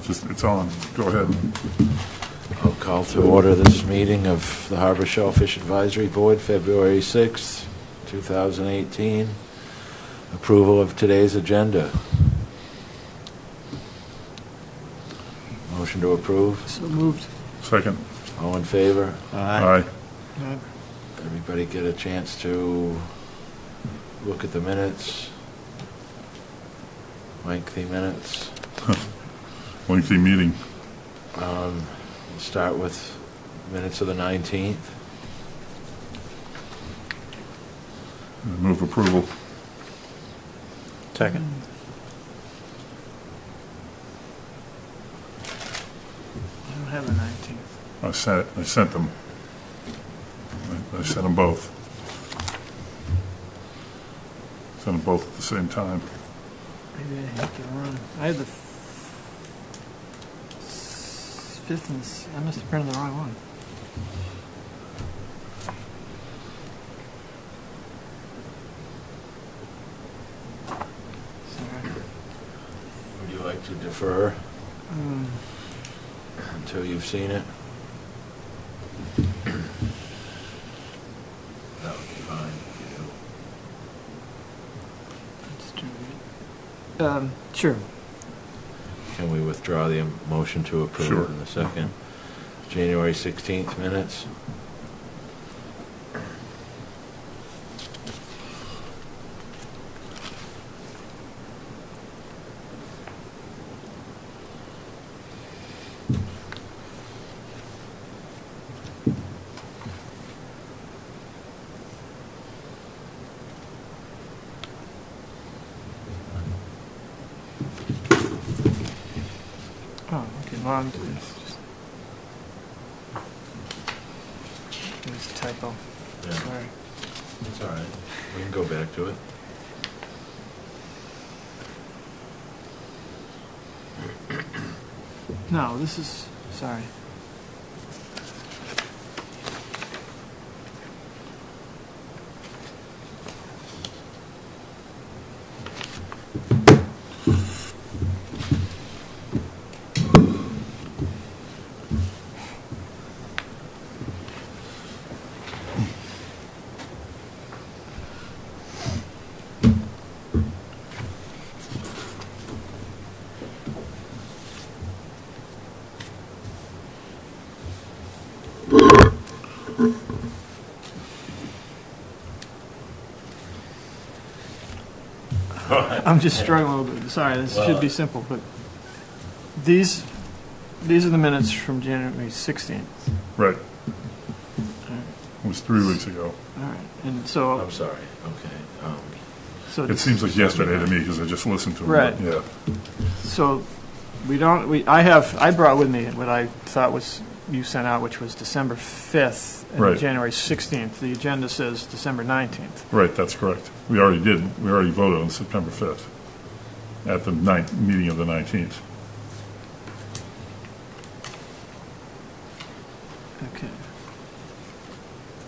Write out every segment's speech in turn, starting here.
It's on. Go ahead. I'll call to order this meeting of the Harbor Shellfish Advisory Board, February 6th, 2018. Approval of today's agenda. Motion to approve. So moved. Second. All in favor? Aye. Aye. Everybody get a chance to look at the minutes? Lengthy minutes. Lengthy meeting. We'll start with minutes of the 19th. Move approval. Second. I don't have the 19th. I sent them. I sent them both. Sent them both at the same time. Maybe I hit the wrong. I had the 5th and I must have printed the wrong one. Sorry. Would you like to defer until you've seen it? That would be fine. Sure. Can we withdraw the motion to approve Sure. in a second? January 16th minutes. Oh, okay. Well, there's a typo. Yeah. Sorry. It's all right. We can go back to it. No, this is, sorry. I'm just struggling a little bit. Sorry, this should be simple, but these are the minutes from January 16th. Right. All right. It was 3 weeks ago. All right. And so, I'm sorry. Okay. so It seems like yesterday to me because I just listened to them. Right. Yeah. So I brought with me what I thought was you sent out, which was December 5th and Right. January 16th. The agenda says December 19th. Right, that's correct. We already did. We already voted on September 5th at the meeting of the 19th. Okay.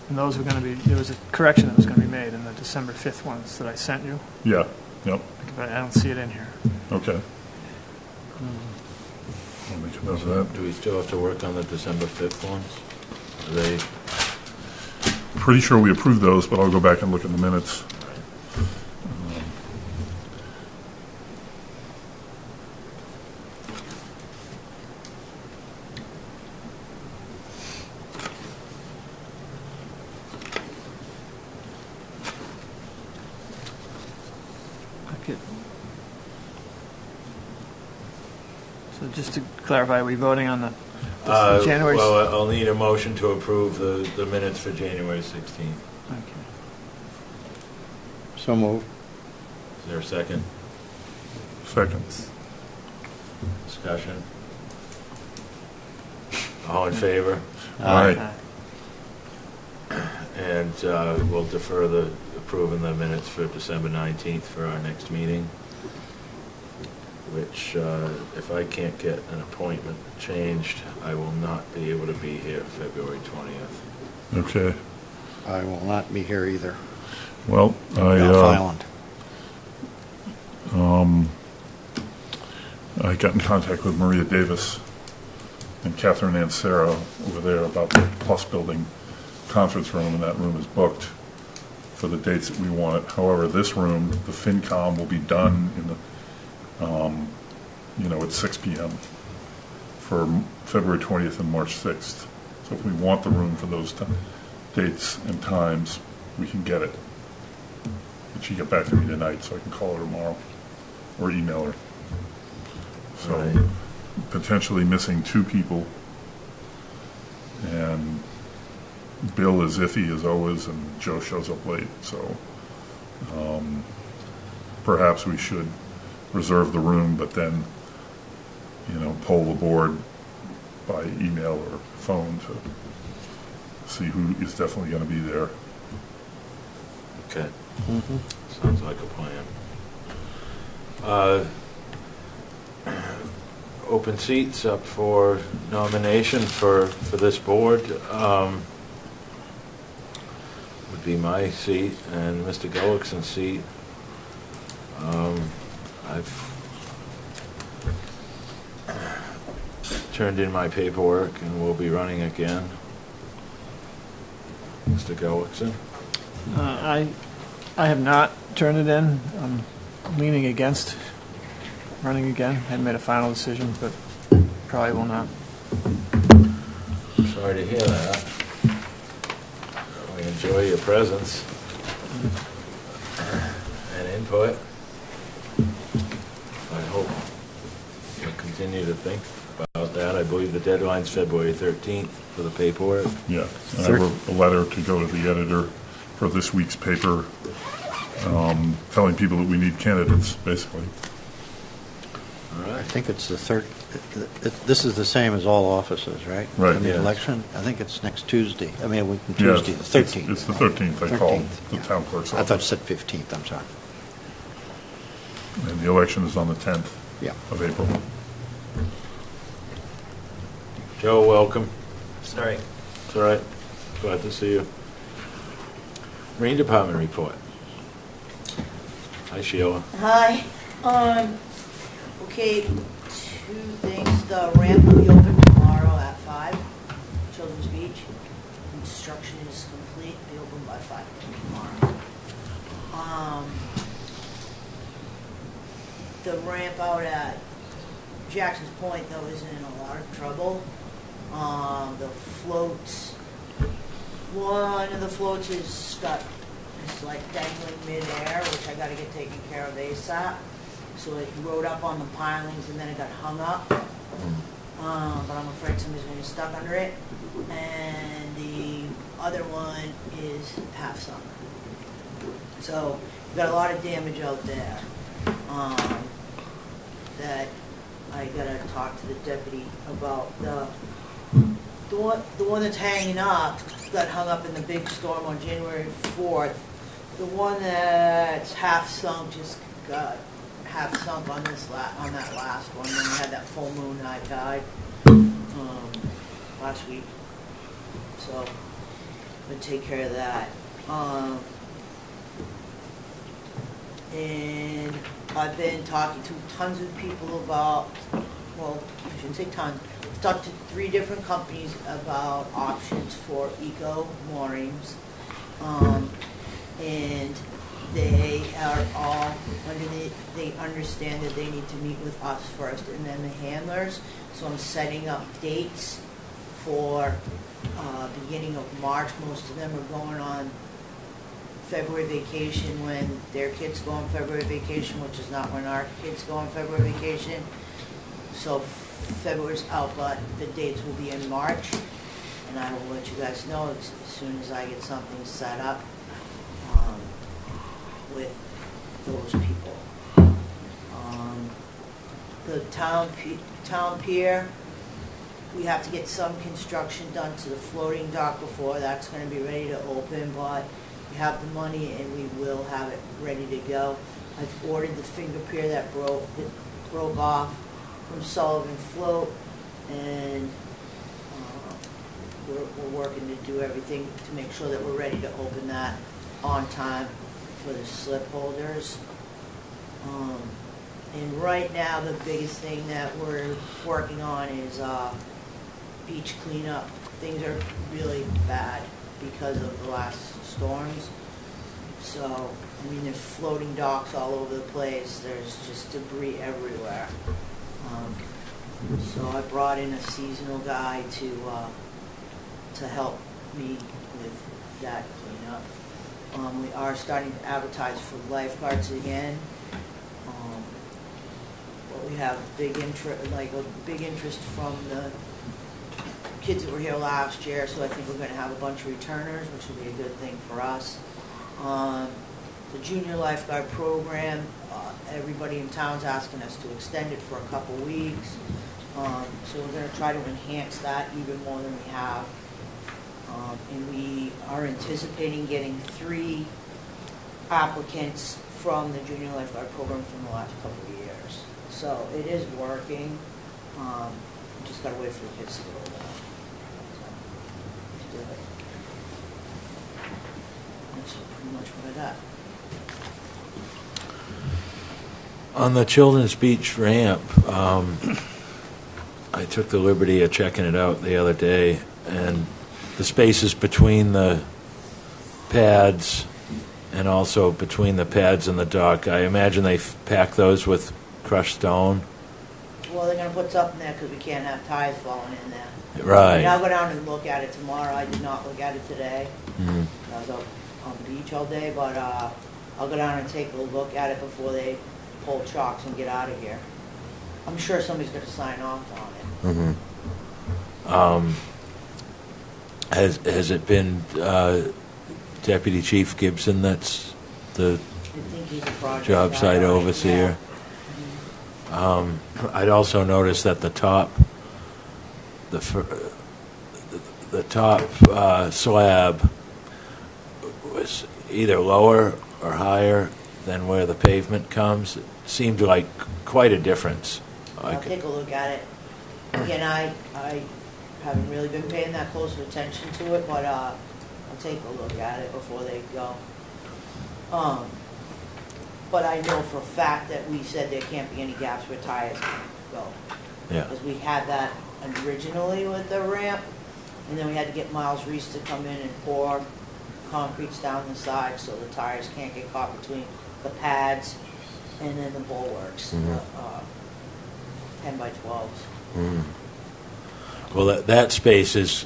And those were going to be, there was a correction that was going to be made in the December 5th ones that I sent you, Yeah, yep, but I don't see it in here. okay. I'll make a note of that. Do we still have to work on the December 5th ones? Are they? Pretty sure we approved those, but I'll go back and look at the minutes. Okay. So just to clarify, are we voting on the January? Well, I'll need a motion to approve the minutes for January 16th. Okay. So moved. Is there a second? Second. Discussion? All in favor? Aye. And we'll defer the approving the minutes for December 19th for our next meeting, which if I can't get an appointment changed, I will not be able to be here February 20th. Okay. I will not be here either. Well, Elf Island. I got in contact with Maria Davis and Catherine and Sarah over there about the Plus Building conference room, and that room is booked for the dates that we want it. However, this room, the FinCom, will be done in the, at 6 p.m. for February 20th and March 6th. So if we want the room for those dates and times, we can get it. But she get back to me tonight, so I can call her tomorrow or email her. So Right. potentially missing 2 people, and Bill is iffy as always, and Joe shows up late. So perhaps we should reserve the room, but then poll the board by email or phone to see who is definitely going to be there. Okay. Sounds like a plan. Open seats up for nomination for this board would be my seat and Mr. Gullickson's seat. I've turned in my paperwork and will be running again. Mr. Gullickson? I have not turned it in. I'm leaning against running again. I haven't made a final decision, but probably will not. Sorry to hear that. We enjoy your presence and input. I hope you'll continue to think about that. I believe the deadline's February 13th for the paperwork. Yeah, and I wrote a letter to go to the editor for this week's paper, telling people that we need candidates, basically. All I right. think it's the third, this is the same as all offices, right? Right. And the Yes. election, I think it's next Tuesday. I mean, a week from Yeah, Tuesday, the 13th. It's the 13th, I called 13th, the yeah. town clerk's I thought it office. said 15th, I'm sorry. And the election is on the 10th Yeah. of April. Joe, welcome. Sorry. It's all right. Glad to see you. Marine Department report. Hi, Sheila. Hi. Okay, 2 things. The ramp will be open tomorrow at 5, Children's Beach. Construction is complete, be open by 5 tomorrow. The ramp out at Jackson's Point, though, is in a lot of trouble. The floats, one of the floats is like dangling midair, which I gotta get taken care of ASAP. So it rode up on the pilings and then it got hung up. But I'm afraid somebody's gonna get stuck under it. And the other one is half sunk. So we've got a lot of damage out there. That I gotta talk to the deputy about. The one that's hanging up got hung up in the big storm on January 4th. The one that's half sunk just got half sunk on on that last one. When we had that full moon high tide last week. So I'm gonna take care of that. And I've been talking to tons of people about, well, I shouldn't say tons, I've talked to 3 different companies about options for eco moorings. And they are all they understand that they need to meet with us first and then the handlers. So I'm setting up dates for beginning of March. Most of them are going on February vacation when their kids go on February vacation, which is not when our kids go on February vacation. So February's out, but the dates will be in March, and I will let you guys know as soon as I get something set up with those people. The town pier, we have to get some construction done to the floating dock before that's going to be ready to open, but we have the money and we will have it ready to go. I've ordered the finger pier that broke off from Sullivan Float, and we're working to do everything to make sure that we're ready to open that on time for the slip holders. And right now, the biggest thing that we're working on is beach cleanup. Things are really bad because of the last storms. So, I mean, there's floating docks all over the place. There's just debris everywhere. So I brought in a seasonal guy to help me with that cleanup. We are starting to advertise for lifeguards again. But we have big interest from the kids that were here last year, so I think we're going to have a bunch of returners, which will be a good thing for us. The junior lifeguard program, everybody in town's asking us to extend it for a couple weeks. So we're going to try to enhance that even more than we have. And we are anticipating getting 3 applicants from the junior lifeguard program from the last couple of years. So it is working. Just got to wait for the kids to get over there. So, let's do it. That's pretty much what I got. On the Children's Beach ramp, I took the liberty of checking it out the other day, and the spaces between the pads and also between the pads and the dock, I imagine they pack those with crushed stone. Well, they're going to put something there because we can't have tires falling in there. Right. I mean, I'll go down and look at it tomorrow. I did not look at it today. Mm-hmm. I was out on the beach all day, but I'll go down and take a look at it before they pull chocks and get out of here. I'm sure somebody's going to sign off on it. Mm-hmm. Has it been Deputy Chief Gibson that's the I think he's a project job guy site already, overseer? yeah. I'd also noticed that the top slab was either lower or higher than where the pavement comes. It seemed like quite a difference. I'll take a look at it. Again, I haven't really been paying that close attention to it, but I'll take a look at it before they go. But I know for a fact that we said there can't be any gaps where tires can go. Yeah. Because we had that originally with the ramp, and then we had to get Miles Reese to come in and pour concretes down the side so the tires can't get caught between the pads and then the bulwarks, Mm-hmm. the 10 by 12s. Mm. Well, that space is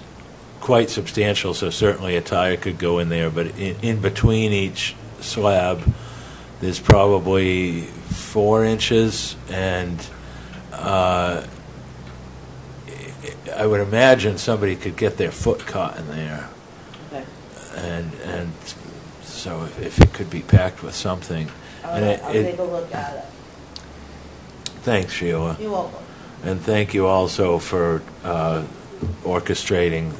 quite substantial, so certainly a tire could go in there, but in between each slab, there's probably 4 inches, and I would imagine somebody could get their foot caught in there. Okay. And so if it could be packed with something. And I'll take a look at it. Thanks, Sheila. You're welcome. And thank you also for orchestrating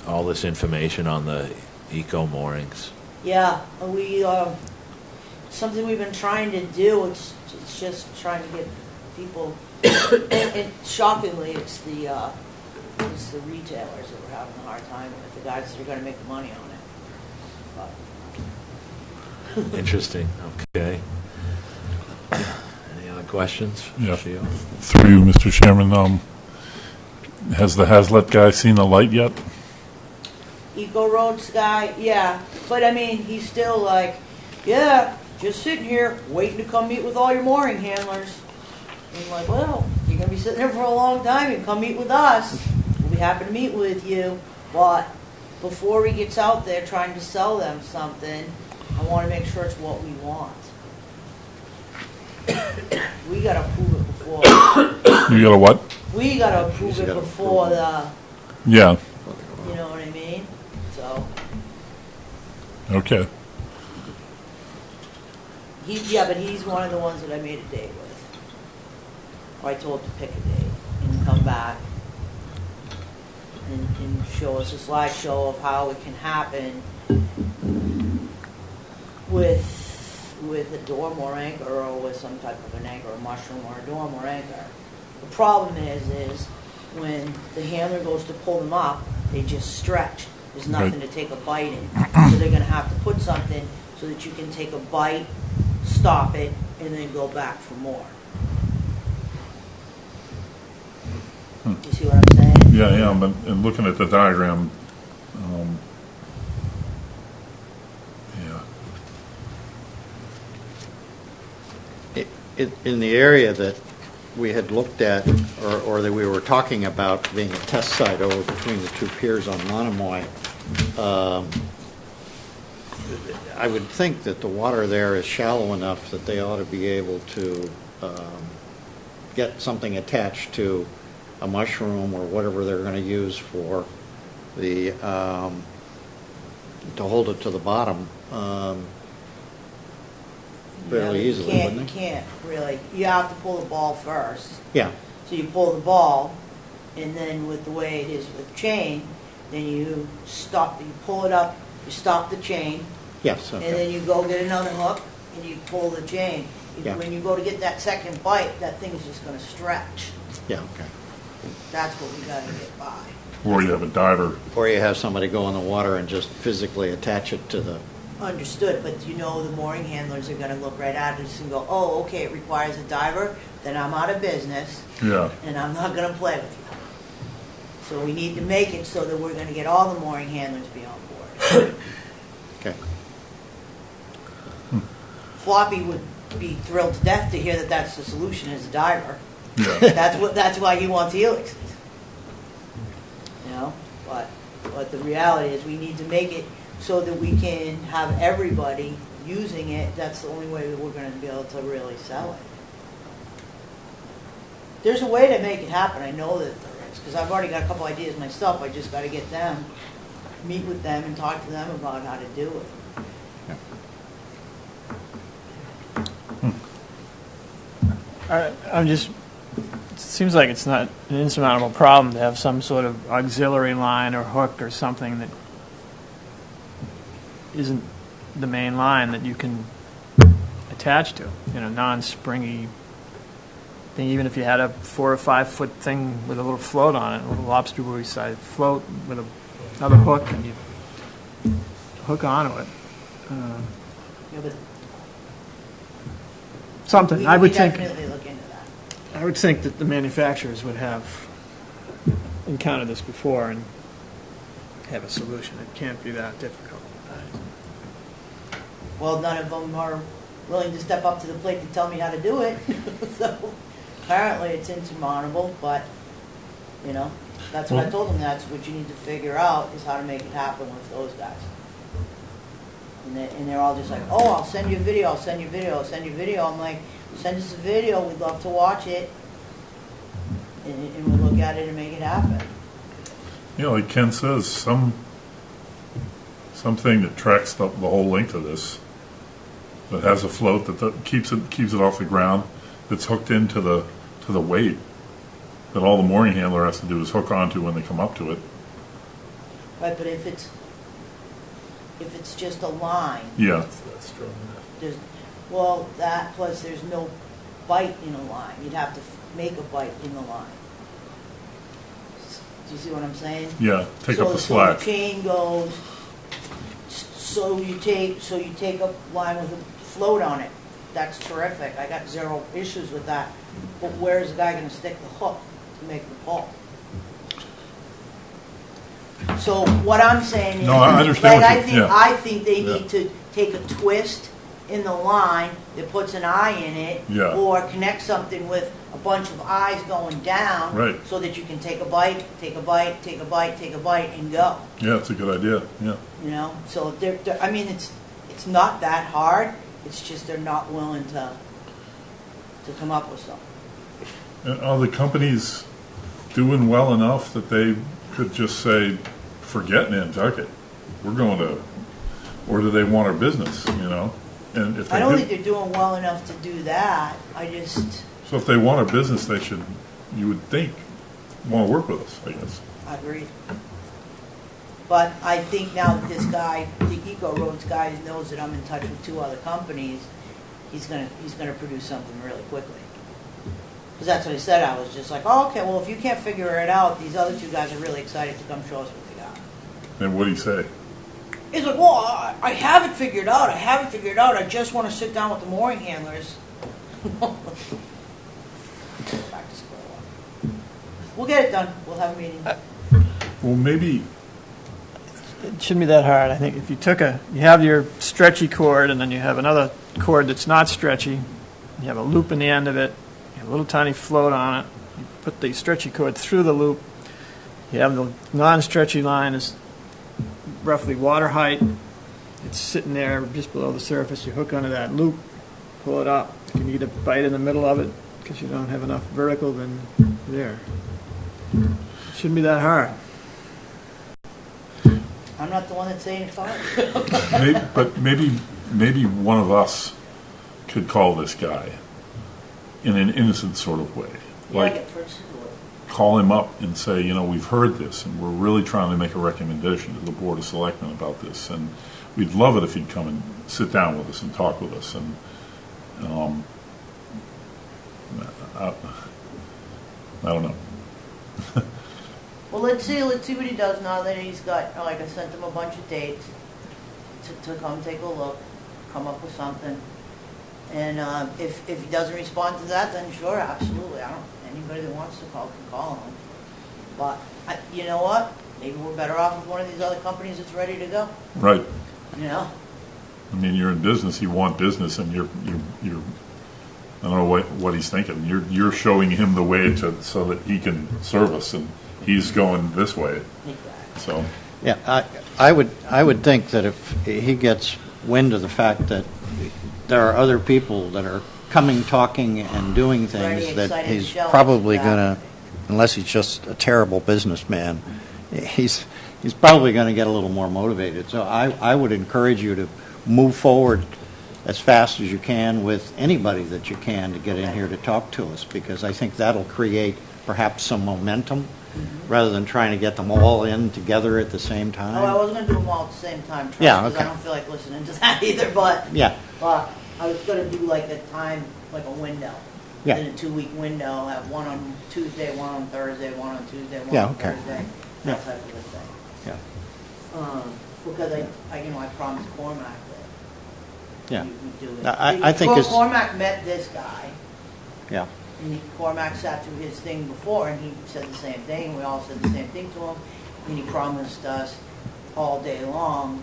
all this information on the eco moorings. Yeah, we something we've been trying to do. It's just trying to get people, and shockingly, it's the retailers that we're having a hard time with, the guys that are going to make the money on it. But Interesting. Okay. Any other questions? Yeah. Sheila? Through you, Mr. Chairman, has the Hazlet guy seen the light yet? Eco Roads guy, yeah, but I mean, he's still like, yeah, just sitting here waiting to come meet with all your mooring handlers. And I'm like, well, you're going to be sitting there for a long time and come meet with us. We'll be happy to meet with you. But before he gets out there trying to sell them something, I want to make sure it's what we want. We got to approve it before. You got a what? We got to approve You it gotta before approve the, Yeah, you know what I mean? So, okay. but he's one of the ones that I made a date with. Or I told him to pick a date and come back and show us a slideshow of how it can happen with a dorm or anchor, or with some type of an anchor, a mushroom or a dorm or anchor. The problem is when the handler goes to pull them up, they just stretch. There's nothing to take a bite in. So they're going to have to put something so that you can take a bite, stop it, and then go back for more. You see what I'm saying? Yeah, I am, and looking at the diagram, yeah. In the area that we had looked at, or that we were talking about being a test site over between the two piers on Monomoy, I would think that the water there is shallow enough that they ought to be able to get something attached to a mushroom or whatever they're going to use for the to hold it to the bottom fairly easily, wouldn't You they? can't really. You have to pull the ball first. Yeah, So you pull the ball, and then with the way it is with chain, then you stop. You pull it up. You stop the chain, yes, and okay. then you go get another hook, and you pull the chain. Yeah. When you go to get that second bite, that thing's just going to stretch. Yeah, okay. That's what we got to get by. Or you have a diver. Or you have somebody go in the water and just physically attach it to the, Understood, but you know the mooring handlers are going to look right at us and go, "Oh, okay, it requires a diver. Then I'm out of business, Yeah, and I'm not going to play with you." So we need to make it so that we're going to get all the mooring handlers to be on board. okay. Floppy would be thrilled to death to hear that that's the solution as a diver. yeah. That's why he wants helixes. You know, but the reality is we need to make it so that we can have everybody using it. That's the only way that we're going to be able to really sell it. There's a way to make it happen. I know that there is because I've already got a couple ideas myself. I just got to get them, meet with them, and talk to them about how to do it. I'm just, it seems like it's not an insurmountable problem to have some sort of auxiliary line or hook or something that isn't the main line that you can attach to, non-springy thing. Even if you had a 4 or 5 foot thing with a little float on it, a little lobster buoy size float with another hook, and you hook onto it. Yeah, but Something, we, I we would think. definitely look into that. I would think that the manufacturers would have encountered this before and have a solution. It can't be that difficult. Well, none of them are willing to step up to the plate to tell me how to do it. So apparently it's insurmountable, but, that's what I told them. That's what you need to figure out is how to make it happen with those guys. And they're all just like, "Oh, I'll send you a video, I'll send you a video, I'll send you a video." I'm like, "Send us a video, we'd love to watch it. And we'll look at it and make it happen." Like Ken says, something that tracks the whole length of this, that has a float that keeps it off the ground, that's hooked into the weight, that all the mooring handler has to do is hook onto when they come up to it. Right, but if it's just a line, Yeah, there's, that plus there's no bite in a line. You'd have to make a bite in the line. Do you see what I'm saying? yeah. Take up the slack. So the chain goes. So you take a line with a float on it. That's terrific. I got zero issues with that. But where's the guy going to stick the hook to make the pull? So what I'm saying is, No, I understand what you- yeah. I think they Yeah. need to take a twist in the line that puts an eye in it, Yeah. or connect something with a bunch of eyes going down, Right. so that you can take a bite, take a bite, take a bite, take a bite, and go. Yeah, it's a good idea. Yeah. So I mean, it's not that hard. It's just they're not willing to come up with something. And are the companies doing well enough that they could just say, "Forget Nantucket, we're going to," or do they want our business? And if they I don't do- think they're doing well enough to do that. so if they want our business, they should, you would think, want to work with us. I guess. I agree. But I think now that this guy, the Eco Roads guy, knows that I'm in touch with 2 other companies, he's gonna produce something really quickly. Because that's what he said. I was just like, "Oh, okay. Well, if you can't figure it out, these other 2 guys are really excited to come show us what they got." And what do you say? He's like, "Well, I have it figured out. I just want to sit down with the mooring handlers." Back to square one. we'll get it done. We'll have a meeting. Well, maybe, It shouldn't be that hard. I think if you you have your stretchy cord, and then you have another cord that's not stretchy, you have a loop in the end of it, you have a little tiny float on it, you put the stretchy cord through the loop, you have the non-stretchy line is roughly water height, it's sitting there just below the surface, you hook onto that loop, pull it up. If you need a bite in the middle of it, because you don't have enough vertical, then there. It shouldn't be that hard. I'm not the one that's saying it's hard. but maybe one of us could call this guy in an innocent sort of way. Yeah, Like, get first to it. call him up and say, we've heard this, and we're really trying to make a recommendation to the Board of Selectmen about this, and we'd love it if he'd come and sit down with us and talk with us, and I don't know. Well, let's see what he does now that he's got, like I sent him a bunch of dates to come take a look, come up with something. And if he doesn't respond to that, then sure, absolutely. Anybody that wants to call can call him. But you know what? Maybe we're better off with one of these other companies that's ready to go. Right. I mean, you're in business, you want business, and you're I don't know what he's thinking. You're showing him the way so that he can serve us, and he's going this way. Exactly. So, Yeah, I would think that if he gets wind of the fact that there are other people that are coming, talking, and doing things, Very that excited he's Shellfish probably back. going to, unless he's just a terrible businessman, he's probably going to get a little more motivated. So I would encourage you to move forward as fast as you can with anybody that you can to get in here to talk to us, because I think that'll create perhaps some momentum rather than trying to get them all in together at the same time. Oh, I wasn't going to do them all at the same time, trust, Yeah, because okay. I don't feel like listening to that either. But I was going to do like a time, like a window. Yeah. In a 2-week window, have one on Tuesday, one on Thursday, one on Tuesday, one Yeah, on okay. Thursday. Yeah. That type of a thing. Yeah. Because I promised Cormac that Yeah. we would do it. I think it's- Cormac met this guy. Yeah. And Cormac sat through his thing before, and he said the same thing. We all said the same thing to him. And he promised us all day long,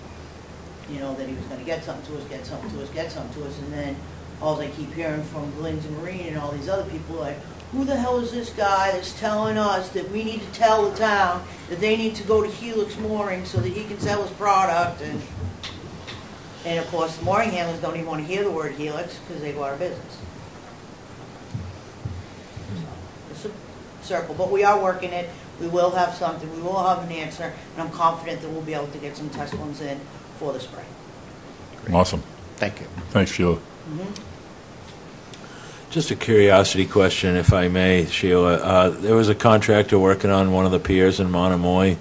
that he was going to get something to us, get something to us, get something to us. And then all I keep hearing from Lindsay Marine and all these other people, like, who the hell is this guy that's telling us that we need to tell the town that they need to go to Helix Mooring so that he can sell his product? And of course, the mooring handlers don't even want to hear the word Helix because they go out of business. It's a circle, but we are working it. We will have something. We will have an answer, and I'm confident that we'll be able to get some test ones in for the spring. awesome. Thank you. Thanks, Sheila. Just a curiosity question, if I may, Sheila. There was a contractor working on one of the piers in Monomoy.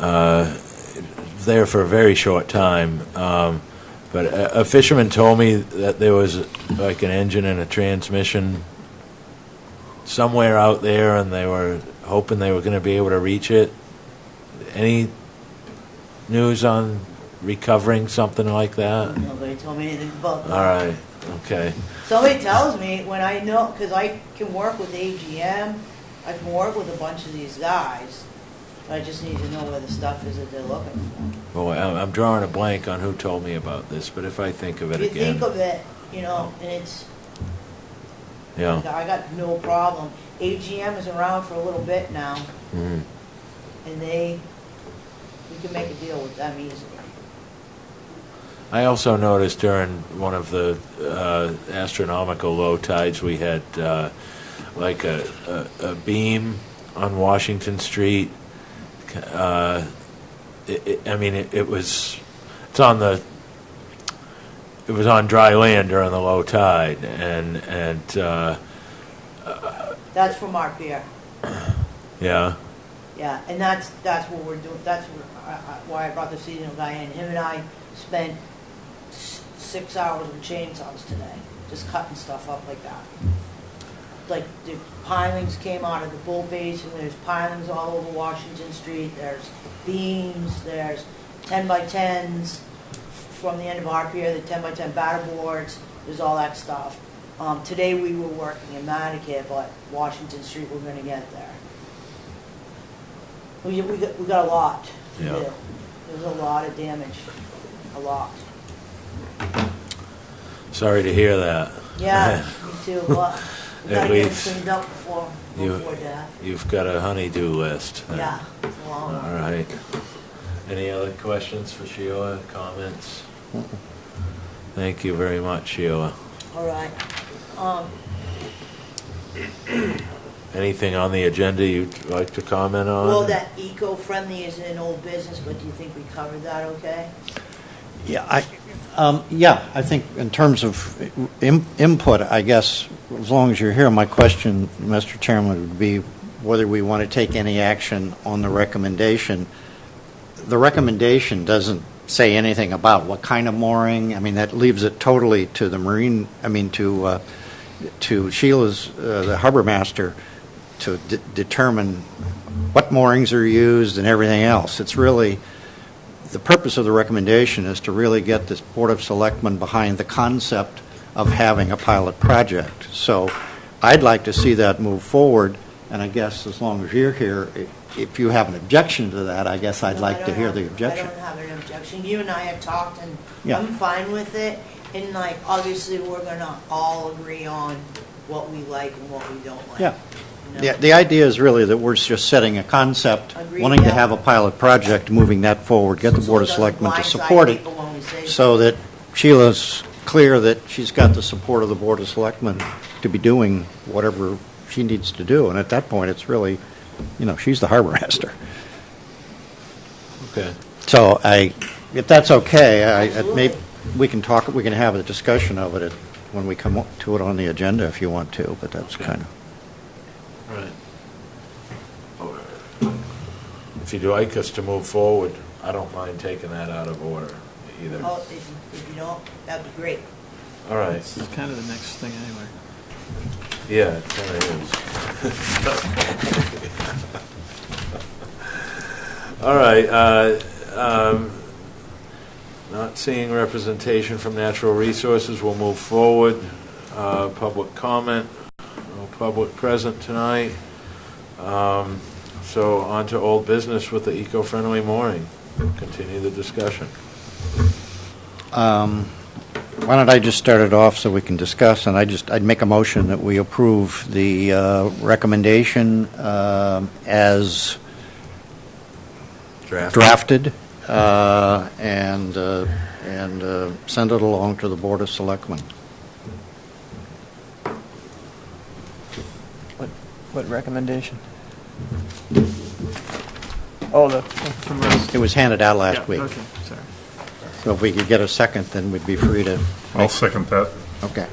There for a very short time, but a fisherman told me that there was like an engine and a transmission somewhere out there, and they were hoping they were going to be able to reach it. Any news on recovering something like that? Nobody told me anything about that. All right, okay. Somebody tells me when I know, because I can work with AGM, I can work with a bunch of these guys. I just need to know where the stuff is that they're looking for. Well, I'm drawing a blank on who told me about this, but if I think of it If you again. think of it, and it's, Yeah. I got no problem. AGM is around for a little bit now, Mhm. and we can make a deal with them easily. I also noticed during one of the astronomical low tides we had like a beam on Washington Street. It was on dry land during the low tide, and That's from our pier. yeah. Yeah, and that's what we're doing. That's why I brought the seasonal guy in. Him and I spent 6 hours with chainsaws today, just cutting stuff up like that. Like the pilings came out of the bull basin. There's pilings all over Washington Street. There's beams. There's 10x10s from the end of our pier. The 10x10 batter boards. There's all that stuff. Today we were working in Nantucket, but Washington Street we're going to get there. We got a lot to Yeah. do. There's a lot of damage, a lot. Sorry to hear that. Yeah, me too, but we At gotta get it least cleaned up before that. You've got a honey-do list. Yeah, it's a long All one. right. Any other questions for Sheila, comments? Thank you very much, Sheila. All right. Anything on the agenda you'd like to comment on? Well, that eco-friendly is an old business, but do you think we covered that okay? Yeah, I think in terms of input, I guess, as long as you're here, my question, Mr. Chairman, would be whether we want to take any action on the recommendation. The recommendation doesn't say anything about what kind of mooring. I mean, that leaves it totally to the marine, to Sheila's, the harbor master, to determine what moorings are used and everything else. It's really, the purpose of the recommendation is to really get this Board of Selectmen behind the concept of having a pilot project. So I'd like to see that move forward, and I guess as long as you're here, if you have an objection to that, I guess I'd No, like I to don't hear have- the objection. I don't have an objection. You and I have talked, and Yeah. I'm fine with it. And like, obviously, we're gonna all agree on what we like and what we don't like. Yeah. you know? The idea is really that we're just setting a concept, Agreed, wanting to yeah. have a pilot project, moving that forward, get the So Board it of doesn't Selectmen to blindside support it, people when we say so that Sheila's clear that she's got the support of the Board of Selectmen to be doing whatever she needs to do. And at that point, it's really, she's the harbor master. Okay. So if that's okay, Absolutely. we can have a discussion of it when we come to it on the agenda if you want to, but that's Okay. kind of. Right. If you'd like us to move forward, I don't mind taking that out of order either. Oh, if you don't, that'd be great. All right. It's kind of the next thing anyway. Yeah, it kind of is. All right. Not seeing representation from Natural Resources, we'll move forward. Public comment, no public present tonight. So on to old business with the eco-friendly mooring. Continue the discussion. Why don't I just start it off so we can discuss, and I'd make a motion that we approve the recommendation as drafted, and send it along to the Board of Selectmen. What recommendation? Oh, from Russ. It was handed out Yeah, last week, okay, sorry. so if we could get a second, then we'd be free to. I'll second that. Okay.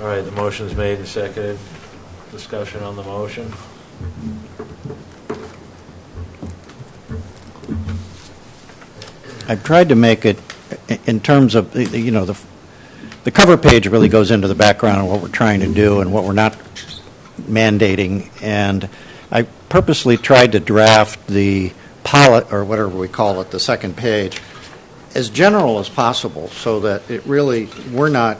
All right, the motion's made and seconded. Discussion on the motion. I've tried to make it in terms of, the cover page really goes into the background of what we're trying to do and what we're not mandating. And I purposely tried to draft the pilot, or whatever we call it, the second page, as general as possible, so that it really, we're not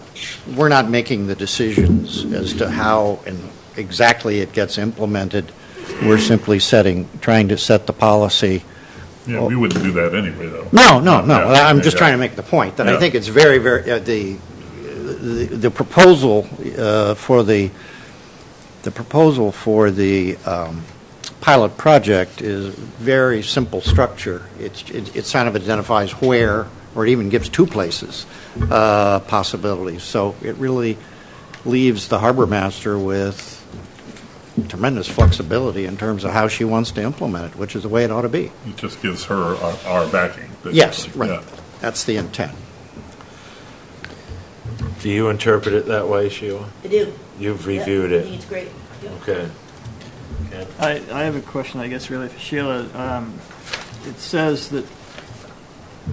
making the decisions as to how and exactly it gets implemented. We're simply trying to set the policy. Yeah, we wouldn't do that anyway, though. No. Yeah, I'm just yeah. trying to make the point that I Yeah. think it's very, very, the proposal for the pilot project is very simple structure. It kind of identifies where, or it even gives two places possibilities. So it really leaves the harbor master with tremendous flexibility in terms of how she wants to implement it, which is the way it ought to be. It just gives her our backing. basically. Yes, right. Yeah. That's the intent. Do you interpret it that way, Sheila? I do. You've Yeah, reviewed I it. think it's great. Yep. Okay. Ken? I have a question, I guess, really for Sheila. It says that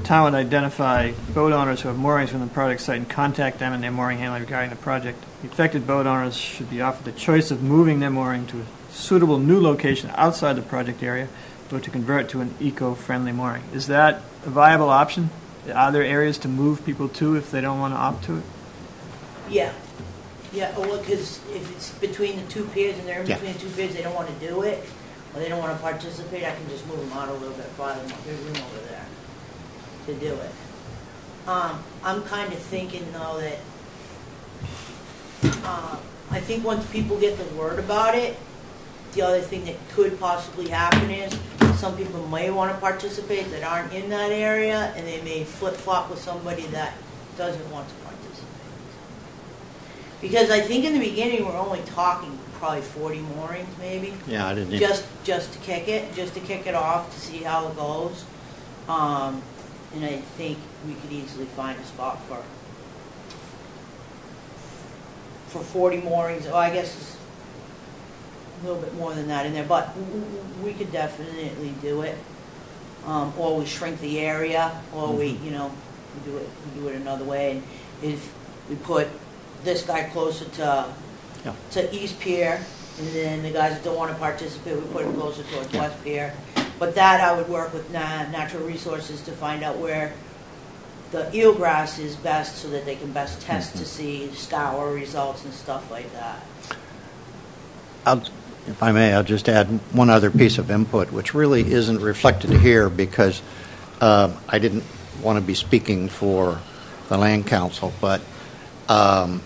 town would identify boat owners who have moorings from the project site and contact them and their mooring handler regarding the project. The affected boat owners should be offered the choice of moving their mooring to a suitable new location outside the project area or to convert to an eco-friendly mooring. Is that a viable option? Are there areas to move people to if they don't want to opt to it? Yeah. Yeah, well, because if it's between the two piers and they're in Yeah. between the two piers, they don't want to do it. or they don't want to participate, I can just move them out a little bit farther, there's room over there to do it. I'm kind of thinking though that, I think once people get the word about it, the other thing that could possibly happen is some people may want to participate that aren't in that area, and they may flip-flop with somebody that doesn't want to participate. Because I think in the beginning, we're only talking probably 40 moorings, maybe. Yeah, I didn't. Just to kick it off, to see how it goes. And I think we could easily find a spot for 40 moorings. Oh, I guess it's a little bit more than that in there, but we could definitely do it. Or we shrink the area, or we do it another way. And if we put this guy closer to East Pier, and then the guys that don't want to participate, we put him closer towards West Pier. But that I would work with Natural Resources to find out where the eelgrass is best, so that they can best test to see scour results and stuff like that. If I may, I'll just add one other piece of input, which really isn't reflected here because I didn't want to be speaking for the Land Council, but I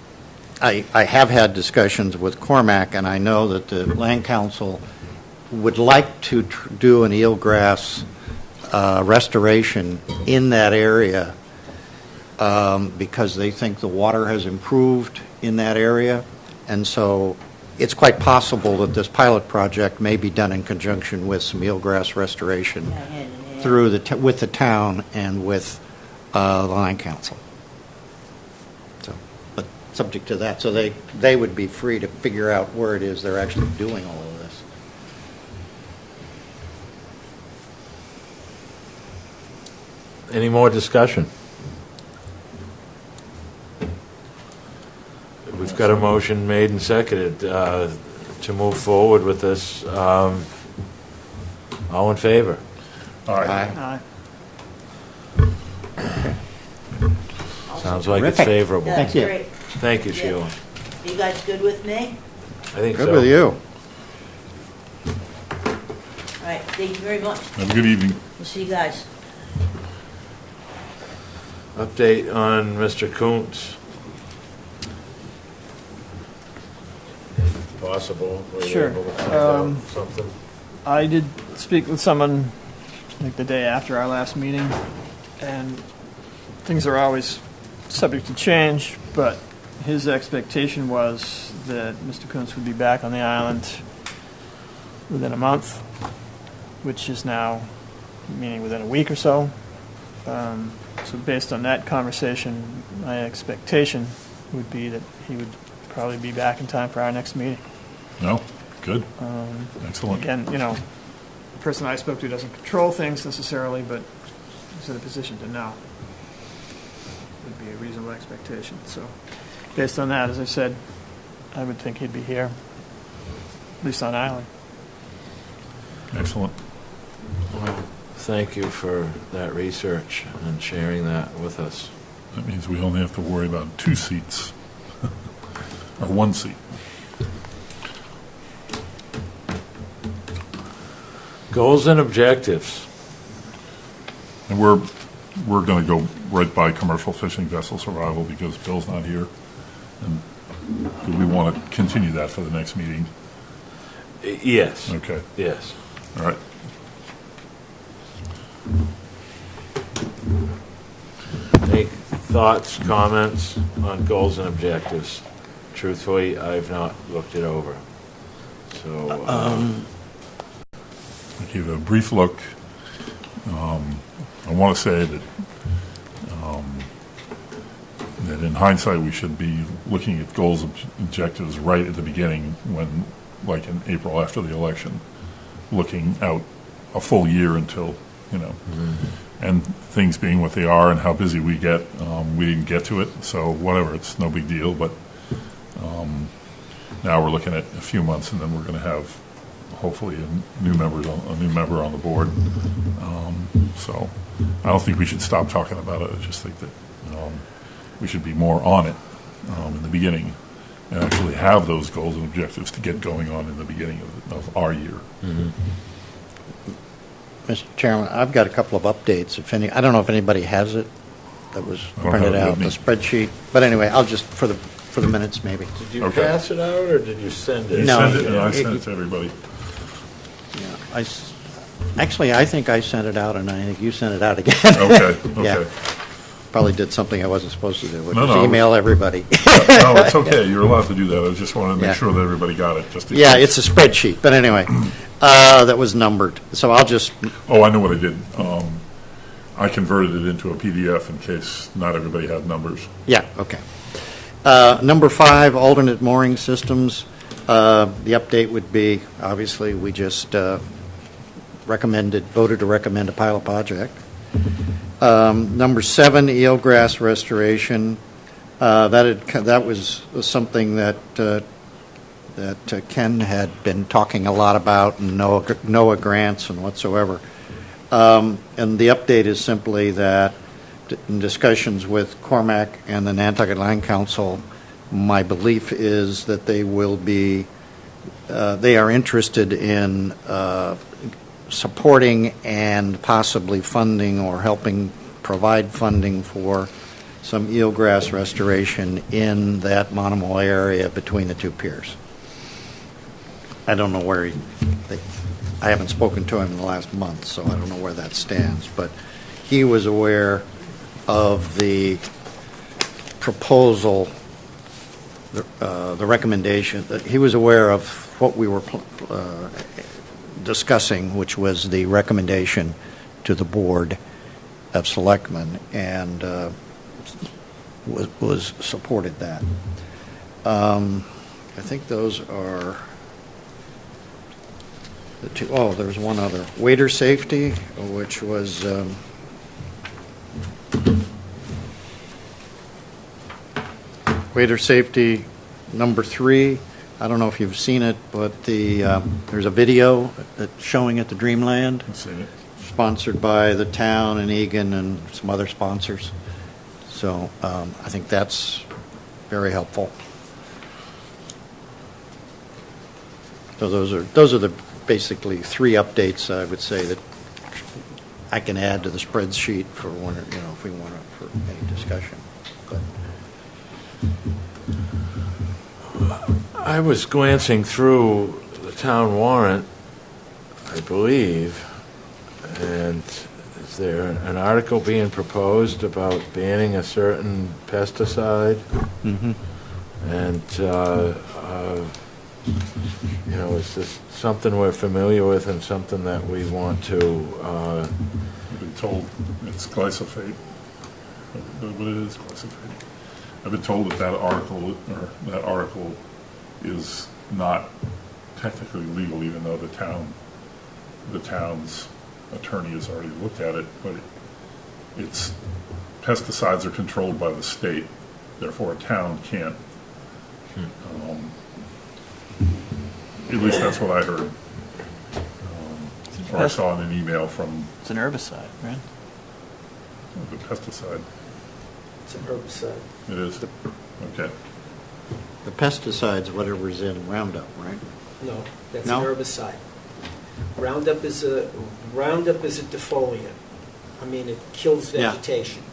have had discussions with Cormac, and I know that the Land Council would like to do an eelgrass restoration in that area because they think the water has improved in that area, and so it's quite possible that this pilot project may be done in conjunction with some eelgrass restoration through with the town and with the Land Council. So, but subject to that, so they would be free to figure out where it is they're actually doing all of this. Any more discussion? We've got a motion made and seconded to move forward with this. All in favor? All right. Aye. Sounds like it's Terrific. favorable. That's Thank you. great. Thank you, Yeah. Sheila. Are you guys good with me? I think Good so. with you. All right, thank you very much. Have a good evening. We'll see you guys. Update on Mr. Kuntz. If possible, were you Sure. able to find out something? I did speak with someone like the day after our last meeting, and things are always subject to change, but his expectation was that Mr. Kuntz would be back on the island within a month, which is now meaning within a week or so. So based on that conversation, my expectation would be that he would probably be back in time for our next meeting. No? Good. Excellent. Again, the person I spoke to doesn't control things necessarily, but he's in a position to know. Would be a reasonable expectation. So based on that, as I said, I would think he'd be here, at least on island. Excellent. Well, thank you for that research and sharing that with us. That means we only have to worry about 2 seats. Or 1 seat. Goals and objectives. And we're going to go right by commercial fishing vessel survival because Bill's not here. And do we want to continue that for the next meeting? Yes. Okay. Yes. All right. Any thoughts, comments on goals and objectives? Truthfully, I've not looked it over. So, I gave a brief look. I want to say that that in hindsight we should be looking at goals and objectives right at the beginning when, like in April after the election, looking out a full year until, and things being what they are and how busy we get, we didn't get to it. So whatever, it's no big deal. But now we're looking at a few months, and then we're going to have hopefully a new member on the board. So I don't think we should stop talking about it. I just think that we should be more on it in the beginning and actually have those goals and objectives to get going on in the beginning of our year. Mr. Chairman, I've got a couple of updates. I don't know if anybody has it that was I don't printed have it out, the with me. spreadsheet. But anyway, I'll just, for the minutes maybe. Did you Okay. pass it out, or did you send it? You No. send it, and I it- send it to everybody. Yeah, actually, I think I sent it out, and I think you sent it out again. Okay, Yeah. okay. Probably did something I wasn't supposed to do, which No, was no. email everybody. No, it's okay, you're allowed to do that, I just wanted to Yeah. make sure that everybody got it, just in Yeah, case. it's a spreadsheet, but anyway, that was numbered. So I'll just, Oh, I know what I did. I converted it into a PDF in case not everybody had numbers. yeah, okay. Number 5, alternate mooring systems. The update would be, obviously, we just voted to recommend a pilot project. Number 7, eelgrass restoration. That was something that Ken had been talking a lot about, and NOAA grants and whatsoever. And the update is simply that in discussions with Cormac and the Nantucket Land Council, my belief is that they are interested in supporting and possibly funding or helping provide funding for some eelgrass restoration in that Monomoy area between the two piers. I don't know where I haven't spoken to him in the last month, so I don't know where that stands, but he was aware of the proposal, the recommendation, that he was aware of what we were discussing, which was the recommendation to the Board of Selectmen, and was supported that. I think those are the two. Oh, there's one other. Waiter safety, which was waiter safety number 3. I don't know if you've seen it, but there's a video that's showing at the Dreamland, Let's see it. sponsored by the town and Egan and some other sponsors. So I think that's very helpful. So those are the basically 3 updates I would say that I can add to the spreadsheet for one, if we want to for any discussion. But I was glancing through the town warrant, I believe, and is there an article being proposed about banning a certain pesticide? And, is this something we're familiar with and something that we want to, I've been told it's glyphosate. But it is glyphosate. I've been told that article is not technically legal, even though the town's attorney has already looked at it. But it's pesticides are controlled by the state, therefore a town can't. At least that's what I heard. Or I saw in an email from It's an herbicide, right? the pesticide. It's an herbicide. It is? Okay. the pesticides, whatever's in Roundup, right? No, that's No? an herbicide. Roundup is a defoliant. I mean, it kills Yeah. vegetation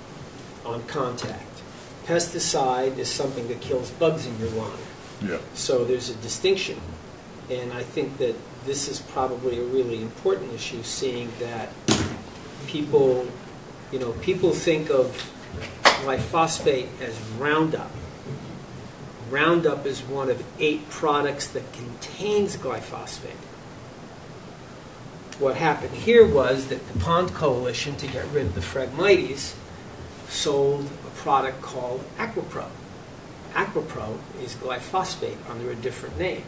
on contact. Pesticide is something that kills bugs in your lawn. Yeah. So there's a distinction. And I think that this is probably a really important issue, seeing that people think of glyphosate as Roundup. Roundup is one of 8 products that contains glyphosate. What happened here was that the Pond Coalition, to get rid of the Phragmites, sold a product called Aquapro. Aquapro is glyphosate under a different name.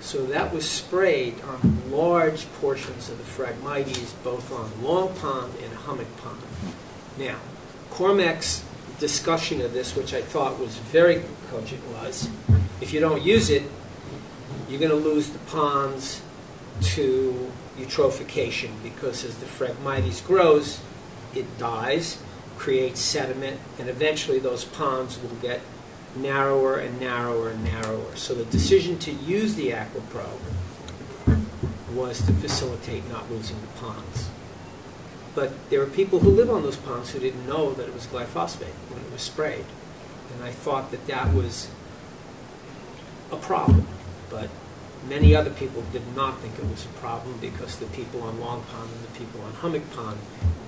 So that was sprayed on large portions of the Phragmites, both on Long Pond and Hummock Pond. Now, Cormac's discussion of this, which I thought was very cogent, was if you don't use it, you're going to lose the ponds to eutrophication, because as the Phragmites grows, it dies, creates sediment, and eventually those ponds will get narrower and narrower and narrower. So the decision to use the AquaPro was to facilitate not losing the ponds. But there are people who live on those ponds who didn't know that it was glyphosate when it was sprayed. And I thought that that was a problem. But many other people did not think it was a problem because the people on Long Pond and the people on Hummock Pond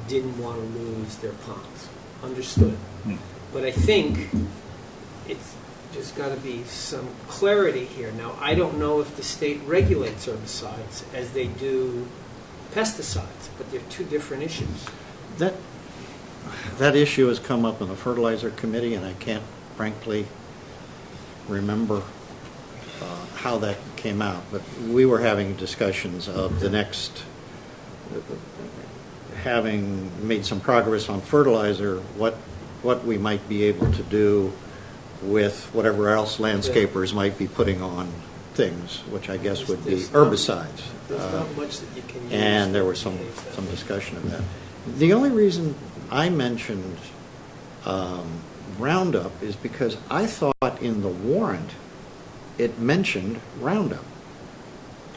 didn't want to lose their ponds. Understood. But I think there's got to be some clarity here. Now, I don't know if the state regulates herbicides as they do pesticides, but they're two different issues. That issue has come up in the fertilizer committee, and I can't frankly remember how that came out. But we were having discussions of the next, having made some progress on fertilizer, what we might be able to do with whatever else landscapers might be putting on things, which I guess would be herbicides. There's not much that you can use. And there was some discussion of that. The only reason I mentioned Roundup is because I thought in the warrant it mentioned Roundup.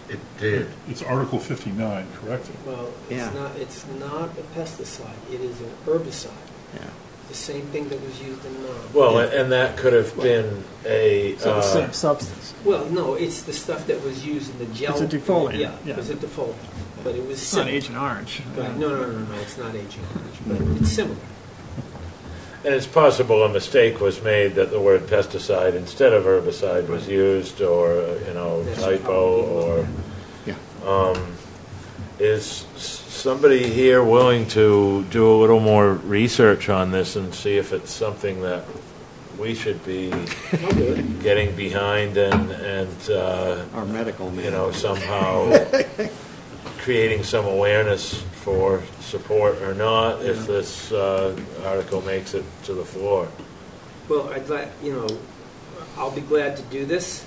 It did. It's Article 59, correct? Well, Yeah. it's not a pesticide. It is an herbicide. Yeah. The same thing that was used in Well, Yeah. and that could have been a, So the same substance. Well, no, it's the stuff that was used in the gel. It's a defoliant, Yeah, yeah. it was a defoliant. But it was It's not similar. Agent Orange. Right. No, it's not Agent Orange, but it's similar. and it's possible a mistake was made that the word pesticide instead of herbicide was used, or, That's typo, probably- or, Yeah. is somebody here willing to do a little more research on this and see if it's something that we should be I'll do it. getting behind and Our medical man. somehow creating some awareness for support or not if this article makes it to the floor. Well, I'll be glad to do this,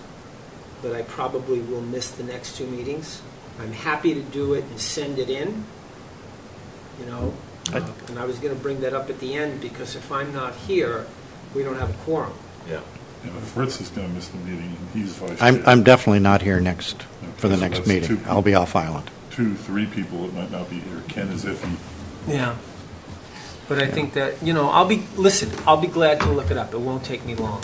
but I probably will miss the next two meetings. I'm happy to do it and send it in, and I was going to bring that up at the end because if I'm not here, we don't have a quorum. Yeah. Yeah, but Fritz is going to miss the meeting, and he's vice chair. I'm definitely not here for the so next that's meeting. two I'll be off island. 2-3 people that might not be here. Ken is iffy. Yeah. But I think that, I'll be glad to look it up. It won't take me long.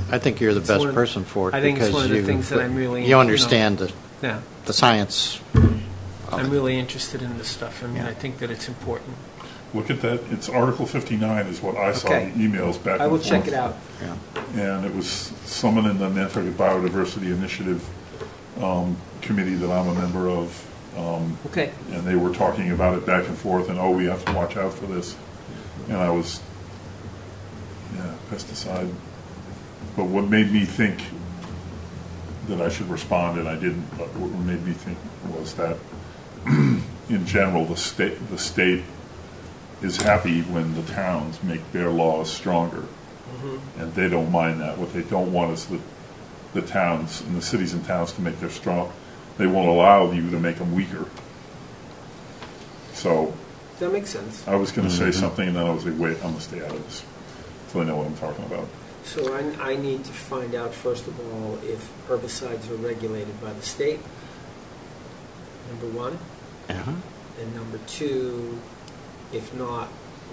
I think you're the It's best one of- person for it. I think it's because one of the you- things that I'm really, You understand Yeah. the science. I'm really interested in this stuff. I mean, Yeah. I think that it's important. Look at that. It's Article 59 is what I saw Okay. the emails back and forth. I will check it out. Yeah. And it was someone in the Nantucket Biodiversity Initiative committee that I'm a member of. Okay. And they were talking about it back and forth, and, we have to watch out for this. And I was, pesticide. But what made me think that I should respond, and I didn't, but what made me think was that, in general, the state is happy when the towns make their laws stronger. And they don't mind that. What they don't want is the towns and the cities and towns to make their strong. They won't allow you to make them weaker. So That makes sense. I was going to say something, and then I was like, wait, I'm going to stay out of this until I know what I'm talking about. So I need to find out, first of all, if herbicides are regulated by the state, number one. Uh-huh. And number two, if not,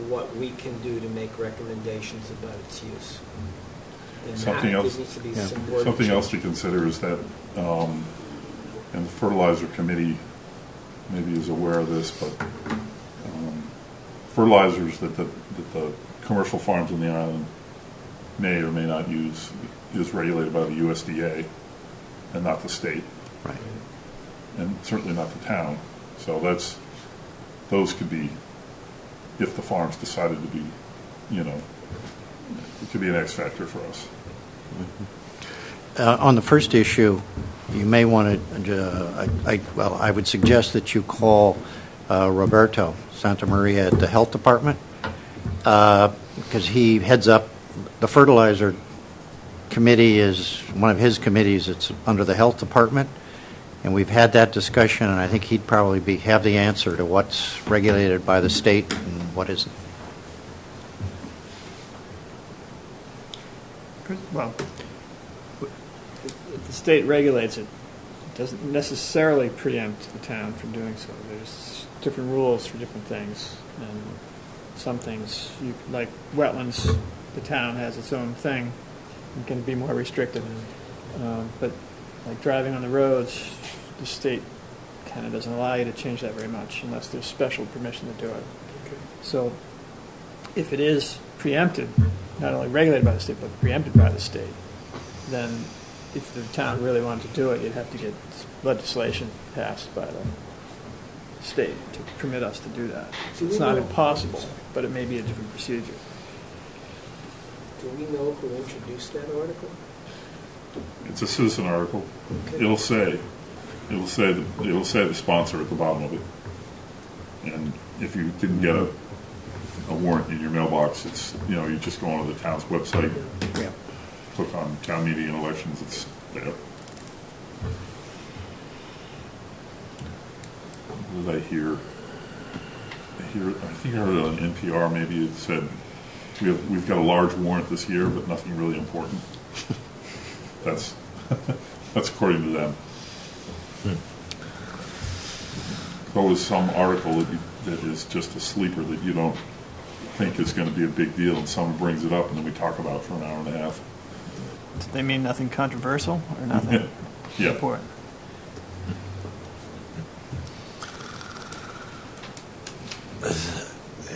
what we can do to make recommendations about its use. And Something there else- needs to be yeah. some word Something else to change. consider is that, and the fertilizer committee maybe is aware of this, but fertilizers that the commercial farms on the island may or may not use is regulated by the USDA and not the state, Right. and certainly not the town. So those could be, if the farms decided to be, it could be an X factor for us. On the first issue, you may want to, I would suggest that you call Roberto Santa Maria at the Health Department, because he heads up, the fertilizer committee is one of his committees. It's under the Health Department, and we've had that discussion, and I think he'd probably have the answer to what's regulated by the state and what isn't. well, if the state regulates it, it doesn't necessarily preempt the town from doing so. There's different rules for different things, and some things, like wetlands, the town has its own thing and can be more restrictive. But like driving on the roads, the state kind of doesn't allow you to change that very much unless there's special permission to do it. Okay. So if it is preempted, not only regulated by the state, but preempted by the state, then if the town really wanted to do it, you'd have to get legislation passed by the state to permit us to do that. Do we It's not know- impossible, but it may be a different procedure. Do we know who introduced that article? It's a citizen article. Okay. It'll say the sponsor at the bottom of it. And if you didn't get a warrant in your mailbox, it's, you just go onto the town's website, Yeah. click on town meeting and elections, it's there. What did I hear? I think I heard it on NPR, maybe it said, we've got a large warrant this year, but nothing really important. That's according to them. There's always some article that is just a sleeper that you don't think is going to be a big deal, and someone brings it up, and then we talk about it for an hour and a half. Do they mean nothing controversial or nothing Yeah. important?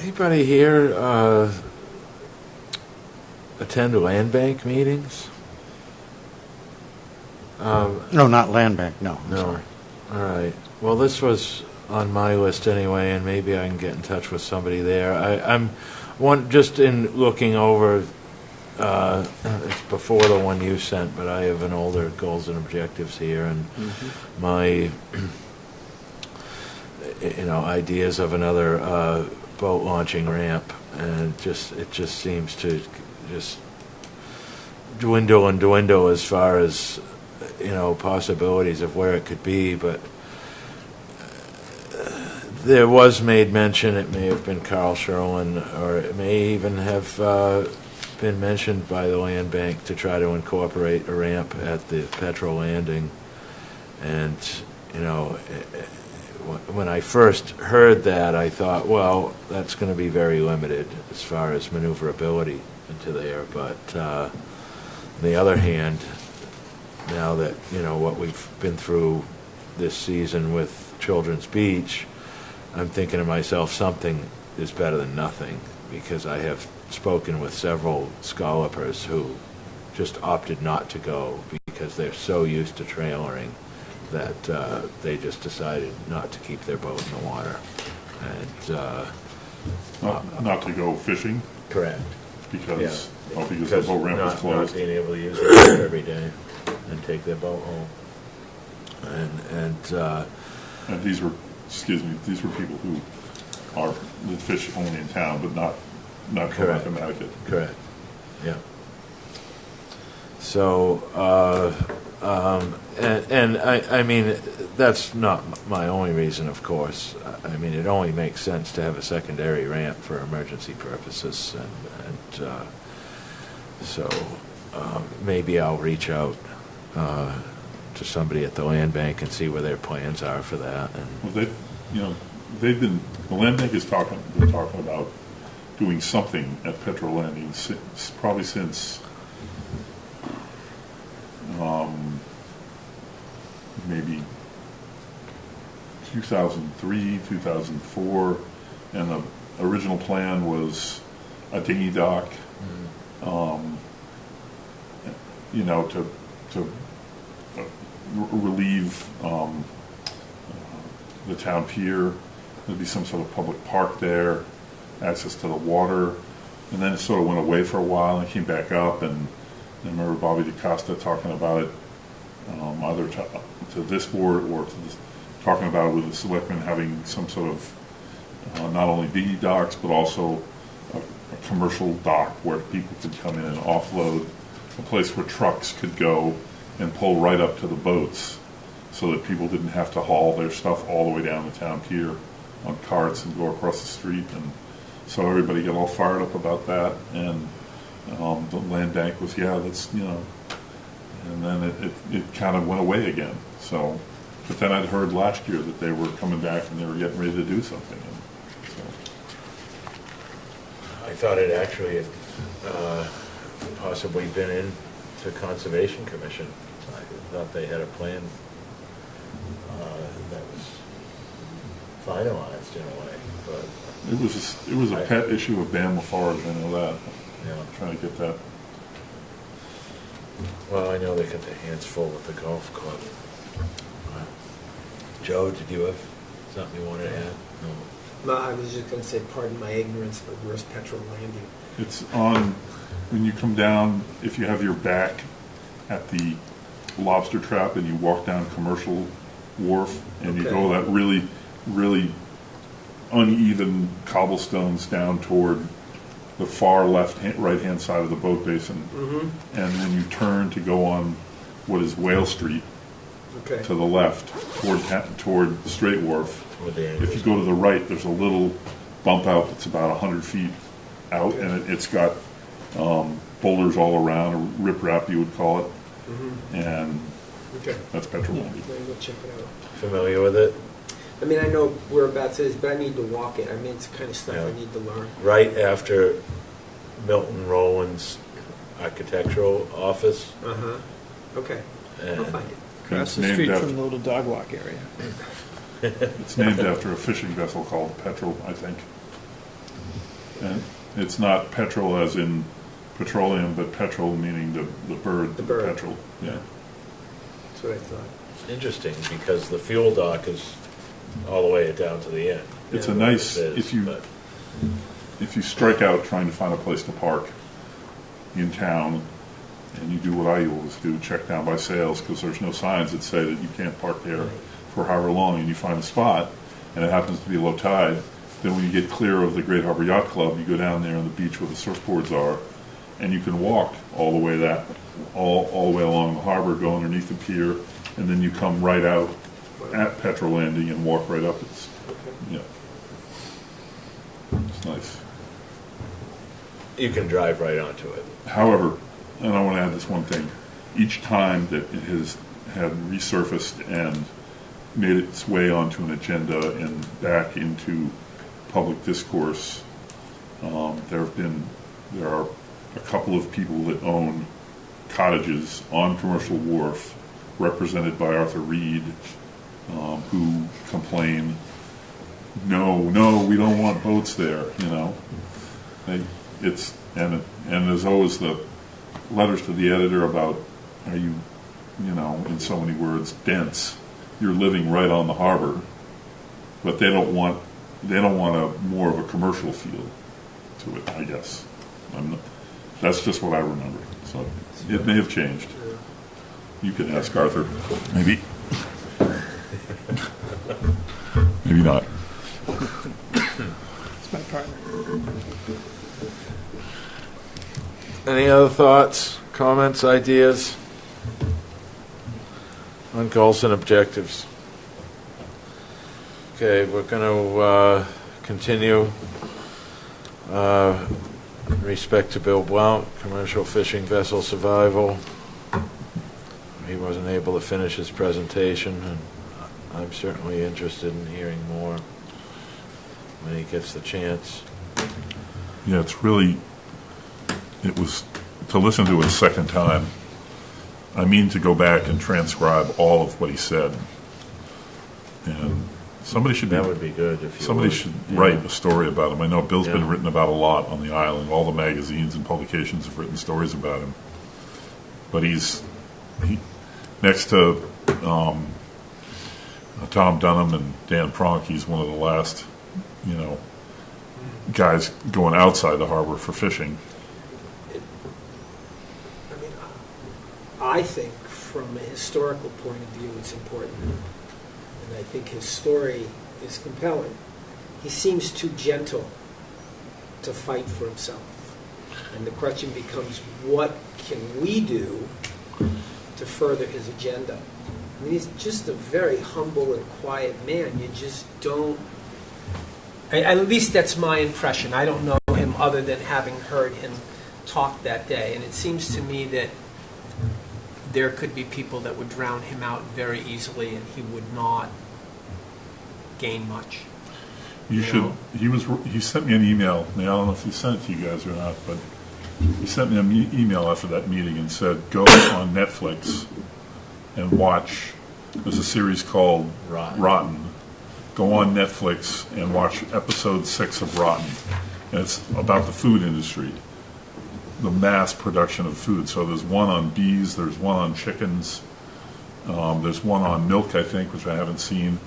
Anybody here attend land bank meetings? No, not land bank, no. No. Sorry. All right. Well, this was on my list anyway, and maybe I can get in touch with somebody there. I'm just in looking over. It's before the one you sent, but I have an older goals and objectives here, and my ideas of another boat launching ramp, and it just seems to just dwindle and dwindle as far as possibilities of where it could be. But there was made mention, it may have been Carl Sherlin, or it may even have been mentioned by the land bank to try to incorporate a ramp at the petrol landing. And when I first heard that, I thought, well, that's going to be very limited as far as maneuverability into there. But on the other hand, now that what we've been through this season with Children's Beach, I'm thinking to myself, something is better than nothing, because I have spoken with several scallopers who just opted not to go because they're so used to trailering that they just decided not to keep their boat in the water. And Not to go fishing correct. because the boat ramp is not closed. being able to use it every day and take their boat home. And these were people who that fish only in town, but not Correct. from Nantucket. Correct. Yeah. So, I mean, that's not my only reason, of course. I mean, it only makes sense to have a secondary ramp for emergency purposes, and so maybe I'll reach out to somebody at the land bank and see where their plans are for that. And Well, the land bank been talking about doing something at petrol landing probably since maybe 2003, 2004, and the original plan was a dinghy dock, to relieve the town pier. There'd be some sort of public park there, access to the water, and then it sort of went away for a while and came back up. And I remember Bobby DaCosta talking about it, either to this board or talking about it with the selectmen, having some sort of not only dinghy docks but also a commercial dock where people could come in and offload, a place where trucks could go and pull right up to the boats, so that people didn't have to haul their stuff all the way down the town pier on carts and go across the street. And so everybody got all fired up about that. And The land bank was, yeah, that's, you know, and then it kind of went away again. So, but then I'd heard last year that they were coming back and they were getting ready to do something. And so, I thought it actually had possibly been in to Conservation Commission. I thought they had a plan that was finalized in a way, but it was a pet issue of Dan LaFarge, I know that. yeah. Trying to get that. Well, I know they got their hands full with the golf club. Joe, did you have something you wanted to add? No. No, I was just going to say, pardon my ignorance, but where's Petrol Landing? It's on, when you come down, if you have your back at the lobster trap and you walk down Commercial Wharf and you Okay. go that really, really uneven cobblestones down toward the far right-hand side of the boat basin. Mm-hmm. And then you turn to go on what is Whale Street Okay. to the left toward Straight Wharf. With the If you go to the right, there's a little bump out that's about 100 feet out, and it's got boulders all around, or riprap you would call it, and Okay. that's Petrol Landing. Maybe we'll check it out. Familiar with it? I mean, I know whereabouts it is, but I need to walk it. I mean, it's the kind of stuff Yeah. I need to learn. Right after Milton Rowland's architectural office. Uh-huh. Okay. I'll And find it. Across It's the named street after- from the little dog walk area. It's named after a fishing vessel called Petrel, I think. And it's not petrol as in petroleum, but petrel meaning the bird, The bird. petrel. Yeah. That's what I thought. interesting because the fuel dock is all the way down to the end. It's Yeah, a nice, It is, but if you strike out trying to find a place to park in town, and you do what I always do, check down by sales, because there's no signs that say that you can't park there for however long, and you find a spot, and it happens to be low tide, then when you get clear of the Great Harbor Yacht Club, you go down there on the beach where the surfboards are, and you can walk all the way all the way along the harbor, go underneath the pier, and then you come right out at Petrol Landing and walk right up. It's, yeah, it's nice. you can drive right onto it. However, and I want to add this one thing, each time that it has had resurfaced and made its way onto an agenda and back into public discourse, there are a couple of people that own cottages on Commercial Wharf, represented by Arthur Reed, who complain, no, we don't want boats there, you know. And there's always the letters to the editor about, are you, in so many words, dense. You're living right on the harbor, but they don't want a more of a commercial feel to it, I guess. That's just what I remember. So it may have changed. You can ask Arthur. Maybe. Maybe not. It's my partner. Any other thoughts, comments, ideas on goals and objectives? Okay, we're going to continue. Respect to Bill Blount, commercial fishing vessel survival. He wasn't able to finish his presentation, and I'm certainly interested in hearing more when he gets the chance. Yeah, it was, to listen to it a second time, I mean to go back and transcribe all of what he said. And somebody should That would be good if you somebody would. should Yeah. write a story about him. I know Bill's been Yeah. written about a lot on the island. All the magazines and publications have written stories about him. But he next to Tom Dunham and Dan Pronk, he's one of the last, guys going outside the harbor for fishing. I mean, I think from a historical point of view, it's important. And I think his story is compelling. He seems too gentle to fight for himself. And the question becomes, what can we do to further his agenda? I mean, he's just a very humble and quiet man. You just don't... At least that's my impression. I don't know him other than having heard him talked that day, and it seems to me that there could be people that would drown him out very easily, and he would not gain much. You should. know? He sent me an email. I don't know if he sent it to you guys or not, but he sent me an email after that meeting and said, "Go on Netflix and watch." There's a series called Rotten. Go on Netflix and watch episode 6 of Rotten, and it's about the food industry, the mass production of food. So there's one on bees, there's one on chickens, there's one on milk, I think, which I haven't seen,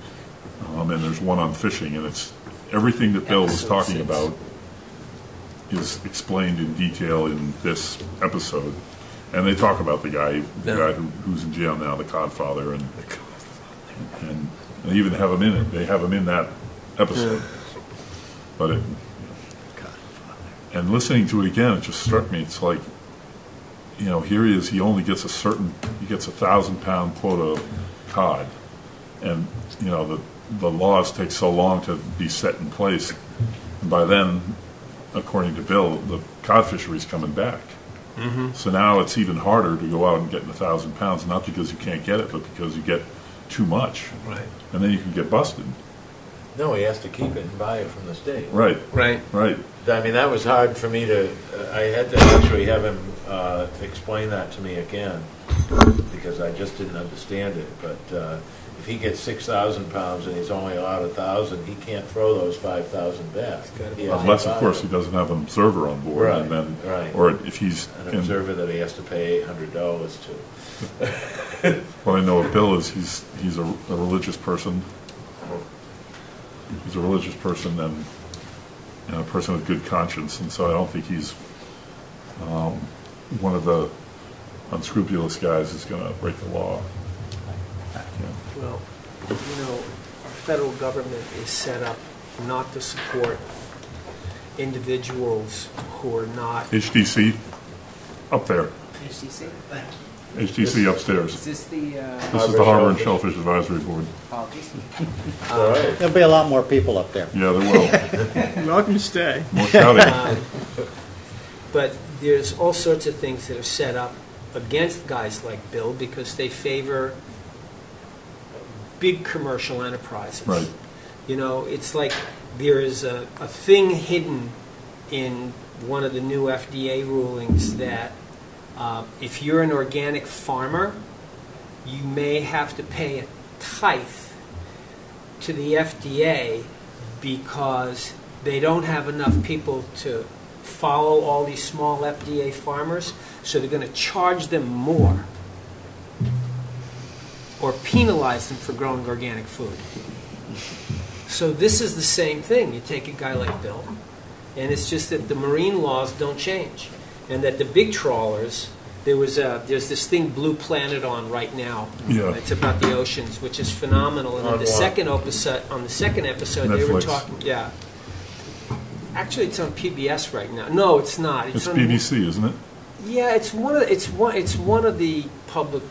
and there's one on fishing, and it's everything that Bill was talking about is explained in detail in this episode. And they talk about the guy who's in jail now, the Codfather, and they even have him in it. They have him in that episode. But and listening to it again, it just struck me. It's like, here he is. He only gets he gets 1,000-pound quota of cod, and the laws take so long to be set in place. And by then, according to Bill, the cod fishery's coming back. Mm-hmm. So now it's even harder to go out and get 1,000 pounds, not because you can't get it, but because you get too much. Right. And then you can get busted. No, he has to keep it and buy it from the state. Right. Right. Right. I mean, that was hard for me to. I had to actually have him explain that to me again because I just didn't understand it. But if he gets 6,000 pounds and he's only allowed 1,000, he can't throw those 5,000 back. Unless, of course, he doesn't have an observer on board, right, and then, right. or if he's an observer that he has to pay $800 to. Well, I know what Bill is. He's a religious person. He's a religious person and a person with good conscience, and so I don't think he's one of the unscrupulous guys who's going to break the law. Well, our federal government is set up not to support individuals who are not. HDC, up there. HTC? Thank you. HDC upstairs. Is this the, This is the Harbor and Shellfish Advisory Board. apologies? All right. There'll be a lot more people up there. Yeah, there will. Welcome to stay. More shouting. But there's all sorts of things that are set up against guys like Bill because they favor big commercial enterprises. Right. It's like there is a thing hidden in one of the new FDA rulings that if you're an organic farmer, you may have to pay a tithe to the FDA because they don't have enough people to follow all these small FDA farmers, so they're going to charge them more or penalize them for growing organic food. So this is the same thing. You take a guy like Bill, and it's just that the marine laws don't change, and that the big trawlers. There's this thing Blue Planet on right now. Yeah. It's about the oceans, which is phenomenal. And on the second episode, they were Netflix. talking. Yeah. Actually, it's on PBS right now. No, it's not. It's on, BBC, isn't it? Yeah, it's one of the public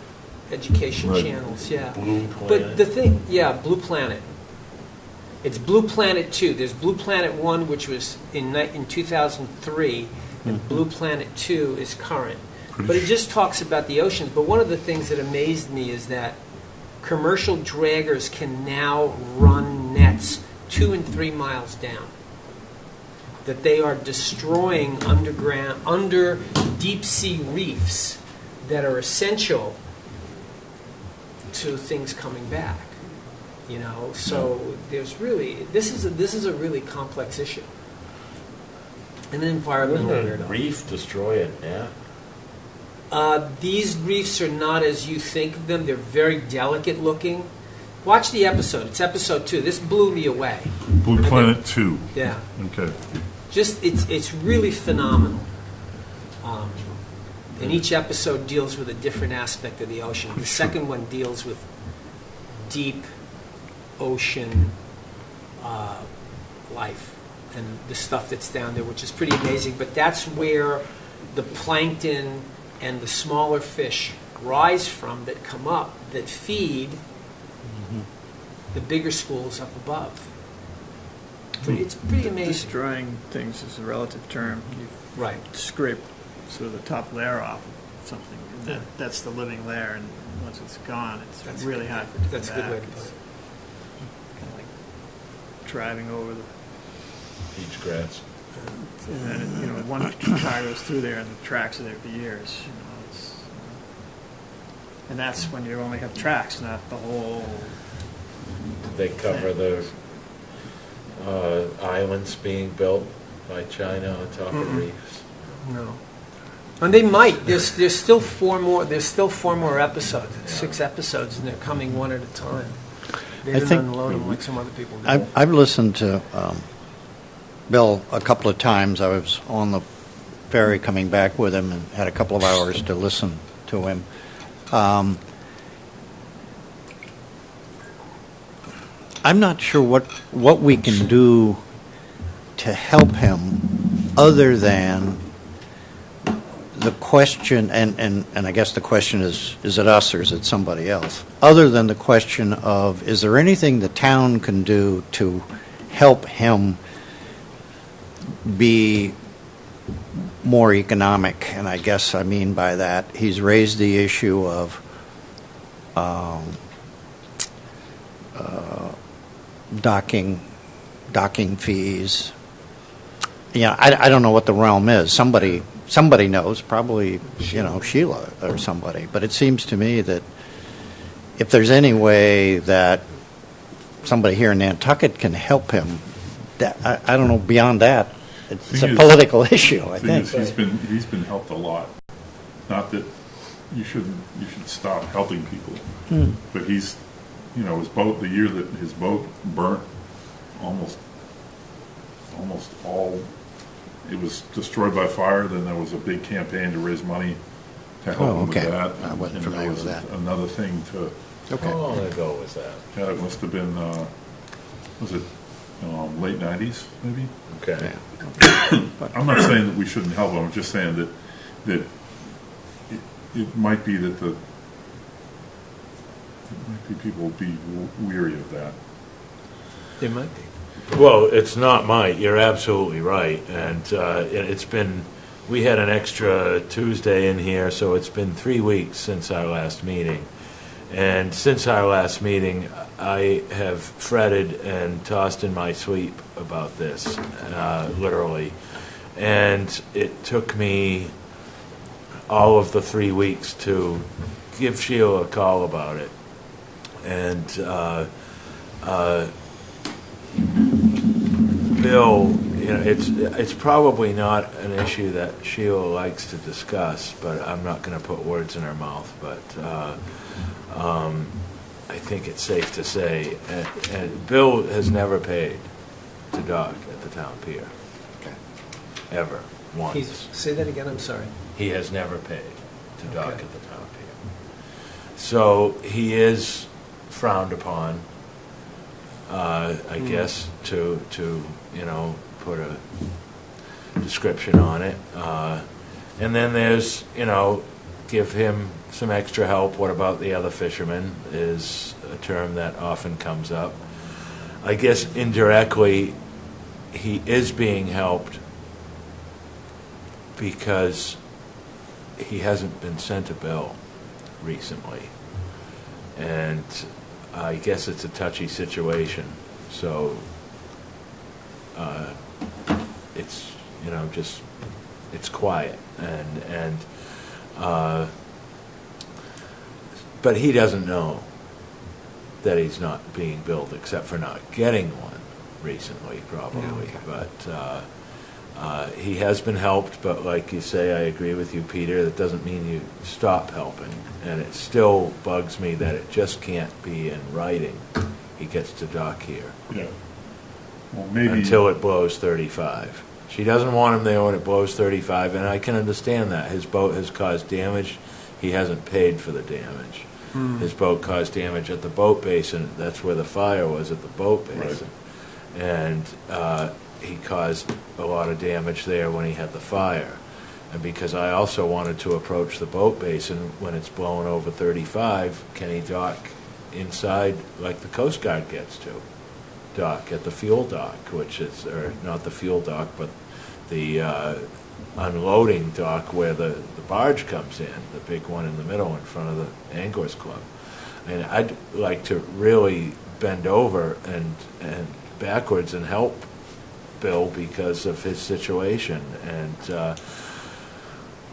education Right. channels. Yeah. Blue Planet. But the thing, Blue Planet. It's Blue Planet 2. There's Blue Planet 1, which was in 2003, and Blue Planet 2 is current. But it just talks about the oceans. But one of the things that amazed me is that commercial draggers can now run nets 2 and 3 miles down. That they are destroying under deep sea reefs that are essential to things coming back. So there's really this is a really complex issue. And an environmental Wouldn't a weirdo. reef destroy a net? These reefs are not as you think of them. They're very delicate looking. Watch the episode. It's episode 2. This blew me away. Blue Planet 2. Yeah. Okay. Just it's really phenomenal. And each episode deals with a different aspect of the ocean. The second one deals with deep ocean life and the stuff that's down there, which is pretty amazing. But that's where the plankton and the smaller fish rise from that come up that feed the bigger schools up above. It's pretty amazing. Destroying things is a relative term. You Right. scrape sort of the top layer off of something. And that's the living layer, and once it's gone, it's That's really good. hard for it to That's a come good way back. to put it. Kind of like driving over the, Beach grass. and then, one car goes through there and the tracks are there for years, and that's when you only have tracks, not the whole. They cover the islands being built by China on top of reefs. No. And they might. There's still four more. There's still 4 more episodes. 6 episodes, and they're coming one at a time. They I didn't think- unload them like some other people do. I've listened to Bill a couple of times. I was on the ferry coming back with him and had a couple of hours to listen to him. I'm not sure what we can do to help him other than the question, and I guess the question is it us or is it somebody else? Other than the question of, is there anything the town can do to help him be more economic? And I guess I mean by that, he's raised the issue of docking fees. Yeah, I don't know what the realm is. Somebody knows, probably, Sheila or somebody. But it seems to me that if there's any way that somebody here in Nantucket can help him, that I don't know, beyond that, it's a Thing is- political issue, I Thing think. is, he's been helped a lot. Not that you should stop helping people, but he's, his boat, the year that his boat burnt, almost all, it was destroyed by fire. Then there was a big campaign to raise money to help him okay. with that. I wasn't And familiar there was with that. another thing to, How long ago was that? yeah, it must have been, was it late 90s, maybe? Okay. I'm not saying that we shouldn't help them. I'm just saying that it might be that people will be weary of that. They might be. Well, it's not might. You're absolutely right. And it's been, we had an extra Tuesday in here, so it's been 3 weeks since our last meeting. And since our last meeting, I have fretted and tossed in my sleep about this, literally. And it took me all of the 3 weeks to give Sheila a call about it. And Bill, it's probably not an issue that Sheila likes to discuss, but I'm not going to put words in her mouth. But I think it's safe to say, and Bill has never paid to dock at the town pier, ever, once. Say that again. I'm sorry. He has never paid to dock Okay. at the town pier. So he is frowned upon, I guess, to put a description on it. And then there's, give him some extra help. What about the other fishermen is a term that often comes up. I guess indirectly he is being helped because he hasn't been sent a bill recently. And I guess it's a touchy situation. So it's, just, it's quiet. And but he doesn't know that he's not being billed, except for not getting one recently, probably. But he has been helped, but like you say, I agree with you, Peter, that doesn't mean you stop helping. And it still bugs me that it just can't be in writing. He gets to dock here Yeah. Well, maybe until it blows 35. She doesn't want him there when it blows 35, and I can understand that. His boat has caused damage. He hasn't paid for the damage. His boat caused damage at the boat basin. That's where the fire was, at the boat basin. Right. And he caused a lot of damage there when he had the fire. And because I also wanted to approach the boat basin when it's blowing over 35, can he dock inside like the Coast Guard gets to? Dock at the fuel dock, which is, or not the fuel dock, but the unloading dock where the barge comes in, the big one in the middle in front of the Anglers Club. And I'd like to really bend over and backwards and help Bill because of his situation. And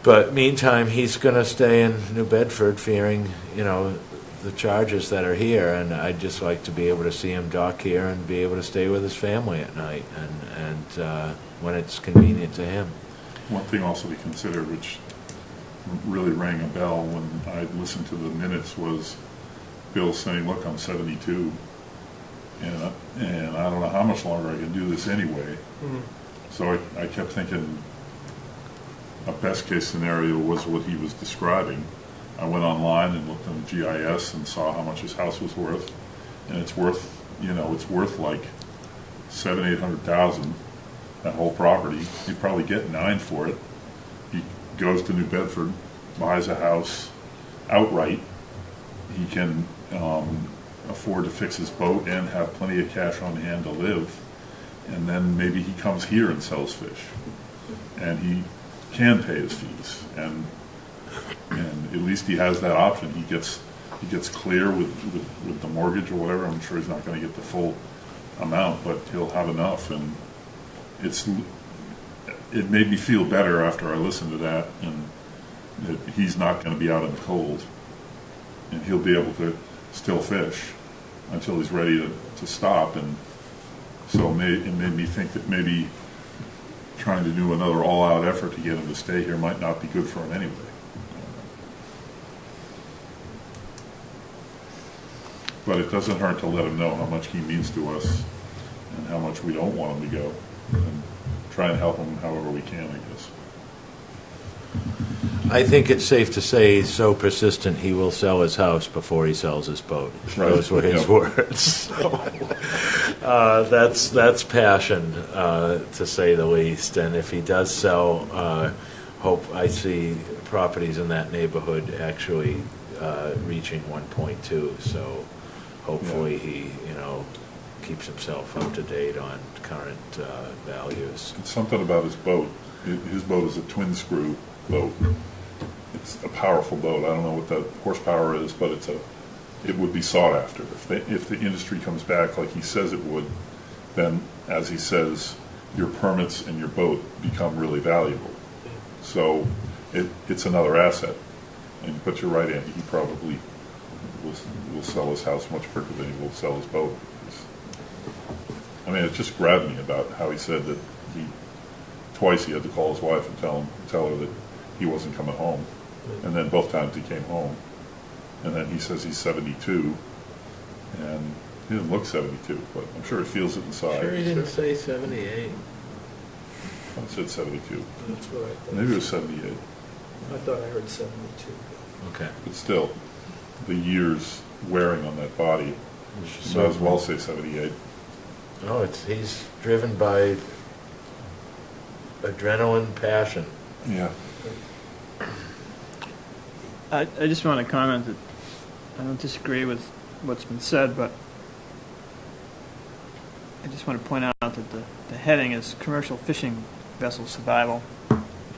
but meantime, he's going to stay in New Bedford, fearing the charges that are here. And I'd just like to be able to see him dock here and be able to stay with his family at night and when it's convenient to him. One thing also to consider, which really rang a bell when I listened to the minutes, was Bill saying, "Look, I'm 72, and I don't know how much longer I can do this anyway." Mhm. So I kept thinking a best case scenario was what he was describing. I went online and looked on GIS and saw how much his house was worth, and it's worth like $700,000-800,000. That whole property. He'd probably get 9 for it. He goes to New Bedford, buys a house outright. He can afford to fix his boat and have plenty of cash on hand to live. And then maybe he comes here and sells fish, and he can pay his fees. And at least he has that option. He gets clear with the mortgage or whatever. I'm sure he's not going to get the full amount, but he'll have enough. And it made me feel better after I listened to that, and that he's not going to be out in the cold, and he'll be able to still fish until he's ready to stop. And so it made me think that maybe trying to do another all-out effort to get him to stay here might not be good for him anyway. But it doesn't hurt to let him know how much he means to us and how much we don't want him to go, and try and help him however we can, I guess. I think it's safe to say he's so persistent he will sell his house before he sells his boat. Right. Those were his Yep. words. So, that's passion, to say the least. And if he does sell, hope I see properties in that neighborhood actually reaching 1.2. So hopefully he keeps himself up to date on current values. It's something about his boat. His boat is a twin screw boat. It's a powerful boat. I don't know what the horsepower is, but it would be sought after. If the industry comes back like he says it would, then, as he says, your permits and your boat become really valuable. So it's another asset. But you're right, Andy, he probably will sell his house much quicker than he will sell his boat. I mean, it just grabbed me about how he said that twice he had to call his wife and tell her that he wasn't coming home. And then both times he came home. And then he says he's 72, and he doesn't look 72, but I'm sure he feels it inside. Sure he didn't say 78. I said 72. That's what I thought. Maybe it was 78. I thought I heard 72. Okay. But still, the years wearing on that body, you might as well say 78. No, he's driven by adrenaline passion. Yeah. I just want to comment that I don't disagree with what's been said, but I just want to point out that the heading is Commercial Fishing Vessel Survival,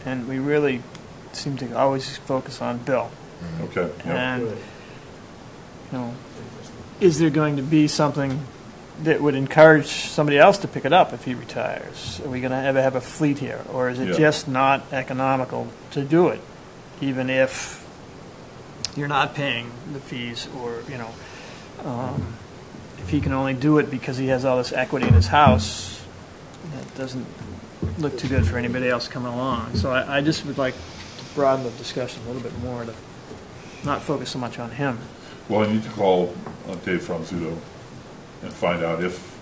and we really seem to always focus on Bill. Okay. Yeah. And, is there going to be something that would encourage somebody else to pick it up if he retires? Are we going to ever have a fleet here, or is it Yeah. just not economical to do it, even if you're not paying the fees, or if he can only do it because he has all this equity in his house, that doesn't look too good for anybody else coming along. So I just would like to broaden the discussion a little bit more, to not focus so much on him. Well, I need to call Dave Franzuto and find out if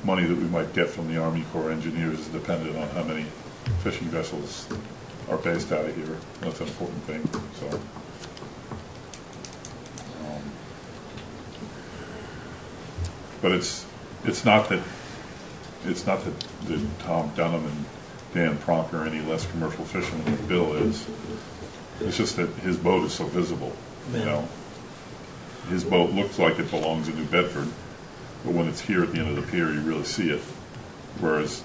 money that we might get from the Army Corps of Engineers is dependent on how many fishing vessels are based out of here. That's an important thing. So, but it's not that Tom Dunham and Dan Pronk are any less commercial fishermen than Bill is. It's just that his boat is so visible. His boat looks like it belongs in New Bedford, but when it's here at the end of the pier, you really see it. Whereas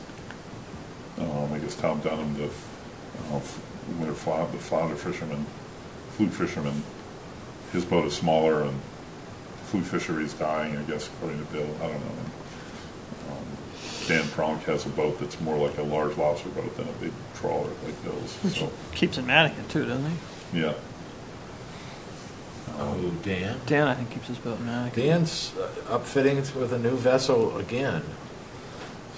I guess Tom Dunham, the the flounder fisherman, fluke fisherman, his boat is smaller and fluke fishery is dying, I guess, according to Bill. I don't know. Dan Pronk has a boat that's more like a large lobster boat than a big trawler like Bill's. So, Keeps in Mannequin too, doesn't he? yeah. Oh, Dan? Dan, I think, keeps his boat in Mannequin. Dan's upfitting with a new vessel again.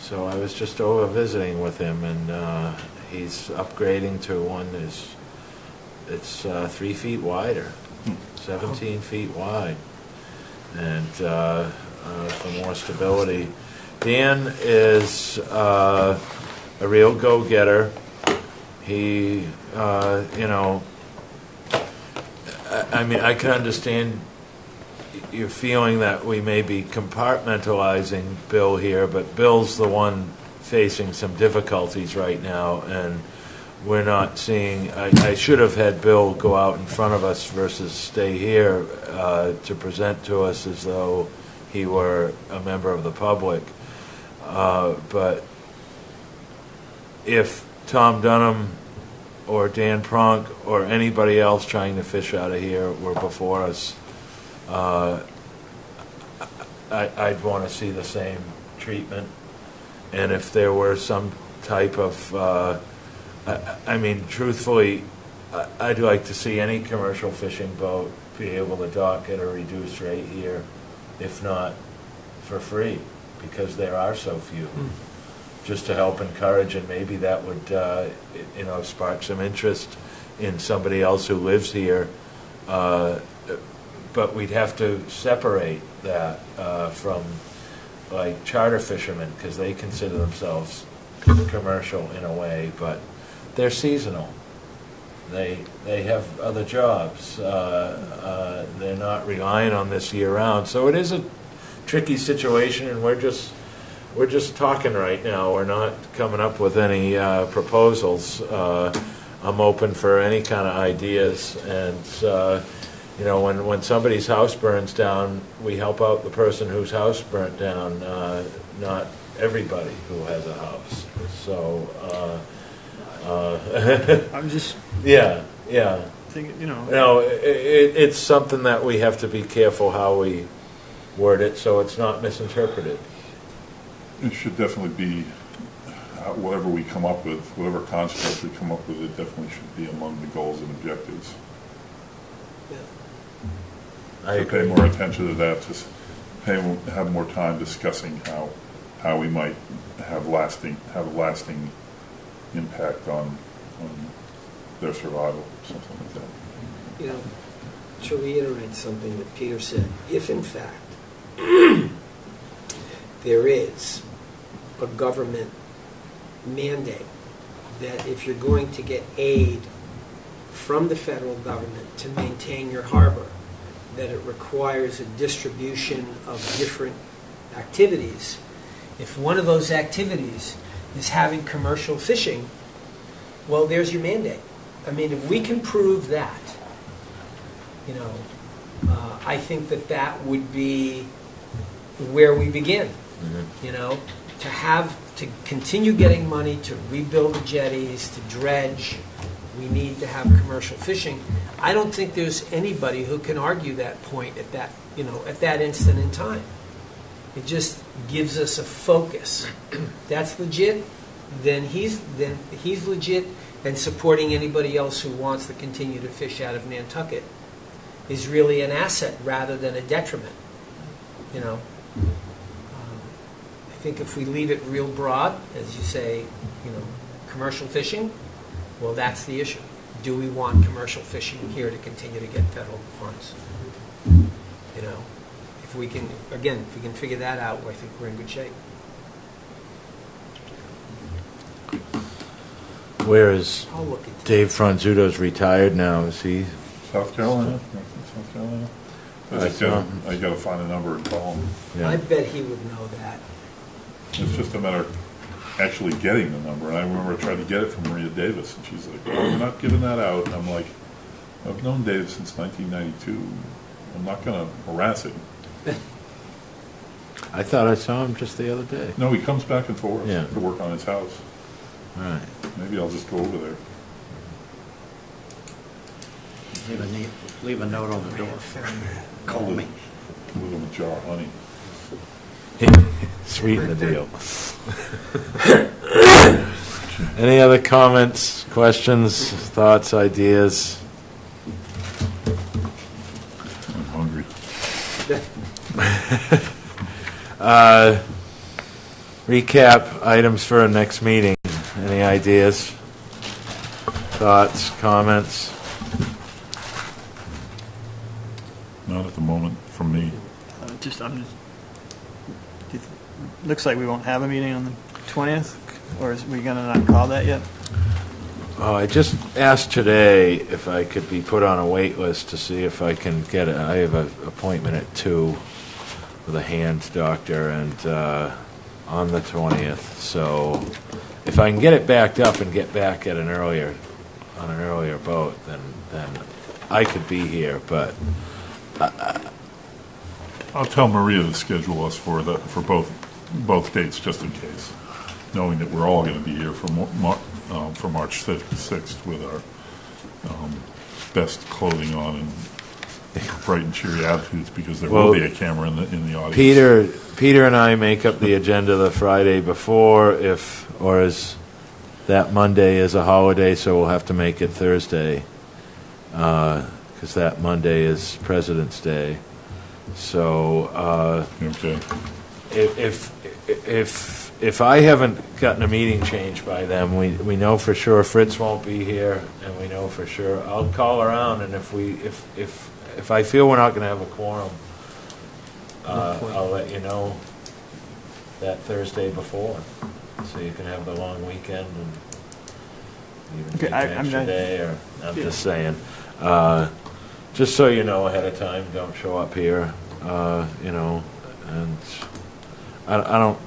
So I was just over visiting with him, and he's upgrading to one it's 3 feet wider, 17 feet wide, and for more stability. Dan is a real go-getter. He, I mean, I can understand your feeling that we may be compartmentalizing Bill here, but Bill's the one facing some difficulties right now, and we're not seeing. I should have had Bill go out in front of us versus stay here to present to us as though he were a member of the public. But if Tom Dunham or Dan Pronk or anybody else trying to fish out of here were before us, I'd want to see the same treatment. And if there were some type of, I mean, truthfully, I'd like to see any commercial fishing boat be able to dock at a reduced rate here, if not for free, because there are so few. Just to help encourage, and maybe that would, spark some interest in somebody else who lives here. But we'd have to separate that from, like, charter fishermen, because they consider themselves commercial in a way, but they're seasonal. They have other jobs. They're not relying on this year-round. So it is a tricky situation, and we're just talking right now. We're not coming up with any proposals. I'm open for any kind of ideas, and when somebody's house burns down, we help out the person whose house burnt down, not everybody who has a house. So I'm just yeah. thinking, It's something that we have to be careful how we word it, so it's not misinterpreted. It should definitely be, whatever we come up with, whatever construct we come up with, it definitely should be among the goals and objectives. I to agree. pay more attention to that, have more time discussing how we might have a lasting impact on their survival, something like that. To reiterate something that Peter said, if in fact there is a government mandate that if you're going to get aid from the federal government to maintain your harbor, that it requires a distribution of different activities. If one of those activities is having commercial fishing, well, there's your mandate. I mean, if we can prove that, I think that would be where we begin. To continue getting money to rebuild the jetties, to dredge, we need to have commercial fishing. I don't think there's anybody who can argue that point at that instant in time. It just gives us a focus. That's legit. Then he's legit, and supporting anybody else who wants to continue to fish out of Nantucket is really an asset rather than a detriment. I think if we leave it real broad, as you say, commercial fishing, well, that's the issue. Do we want commercial fishing here to continue to get federal funds? If we can figure that out, I think we're in good shape. Where is I'll look at Dave Franzuto's retired now? Is he? South Carolina? South Carolina? I got to find a number and call him. Yeah. I bet he would know that. It's just a matter of actually getting the number. And I remember I tried to get it from Maria Davis, and she's like, "Oh, we're not giving that out." And I'm like, "I've known Dave since 1992. I'm not going to harass him." I thought I saw him just the other day. No, he comes back and forth Yeah. to work on his house. All right. Maybe I'll just go over there. Leave a note on the door. Call me. A little jar of honey. Sweeten the deal. Any other comments, questions, thoughts, ideas? I'm hungry. Recap items for our next meeting. Any ideas, thoughts, comments? Not at the moment from me. Looks like we won't have a meeting on the 20th, or is we gonna not call that yet? Oh, I just asked today if I could be put on a wait list to see if I can get it. I have an appointment at 2 with a hand doctor and on the 20th. So if I can get it backed up and get back at on an earlier boat, then I could be here. But I'll tell Maria to schedule us for both dates, just in case, knowing that we're all going to be here for March 6th with our best clothing on and bright and cheery attitudes, because there will be a camera in the audience. Peter and I make up the agenda the Friday before, or is that Monday is a holiday, so we'll have to make it Thursday, because that Monday is President's Day. So Okay. if I haven't gotten a meeting changed by then, we know for sure Fritz won't be here, and we know for sure I'll call around, and if I feel we're not going to have a quorum, I'll let you know that Thursday before, so you can have the long weekend and even take an extra day. Or I'm just saying, just so you know ahead of time, don't show up here, and I don't.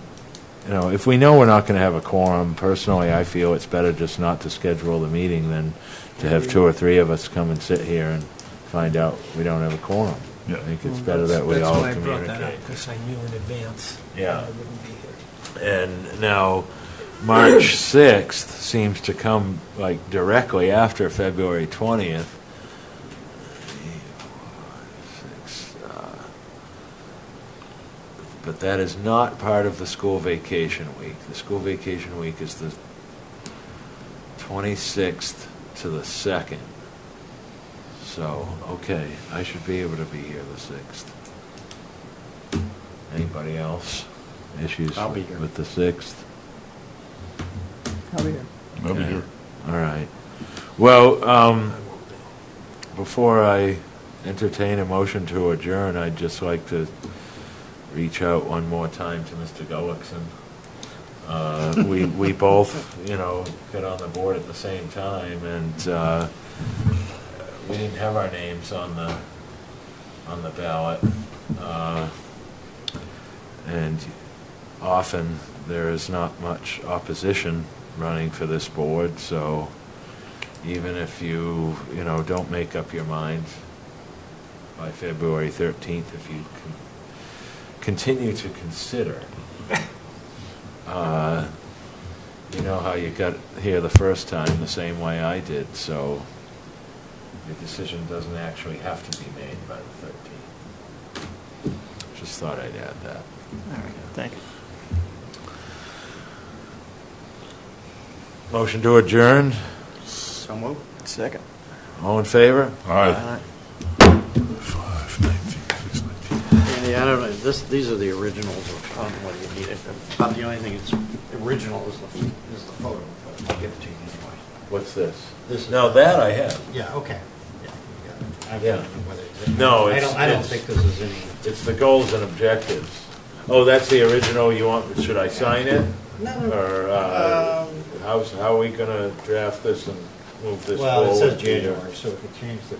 If we know we're not going to have a quorum, personally, I feel it's better just not to schedule the meeting than to have 2 or 3 of us come and sit here and find out we don't have a quorum. Yeah. I think it's better that we all That's why I brought that communicate. up, because I knew in advance Yeah. I wouldn't be here. And now, March 6th seems to come like directly after February 20th. But that is not part of the school vacation week. The school vacation week is the 26th to the 2nd. So, okay, I should be able to be here the 6th. Anybody else? Issues I'll be here. with the 6th? I'll be here. I'll be Okay. here. All right. Well, before I entertain a motion to adjourn, I'd just like to reach out one more time to Mr. Gullickson. We both, got on the board at the same time, and we didn't have our names on the ballot. And often there is not much opposition running for this board, so even if you don't make up your mind by February 13th, if you can continue to consider, you know how you got here the first time, the same way I did, so the decision doesn't actually have to be made by the 13th. Just thought I'd add that. All right, thank you. Motion to adjourn. So moved. Second. All in favor? All right. All right. 5:19, 6:19. Andy, I don't know, these are the originals of what you need. About the only thing that's original is the photo, but I'll give it to you anyway. What's this? This is- No, that I have. Yeah, okay. Yeah, you got it. I Yeah. don't know whether it's- No, I it's- don't it's- think this is any. It's the goals and objectives. Oh, that's the original you want, should I sign it? No, Or how are we going to draft this and move this forward? well, it says Peter? January, so if you change the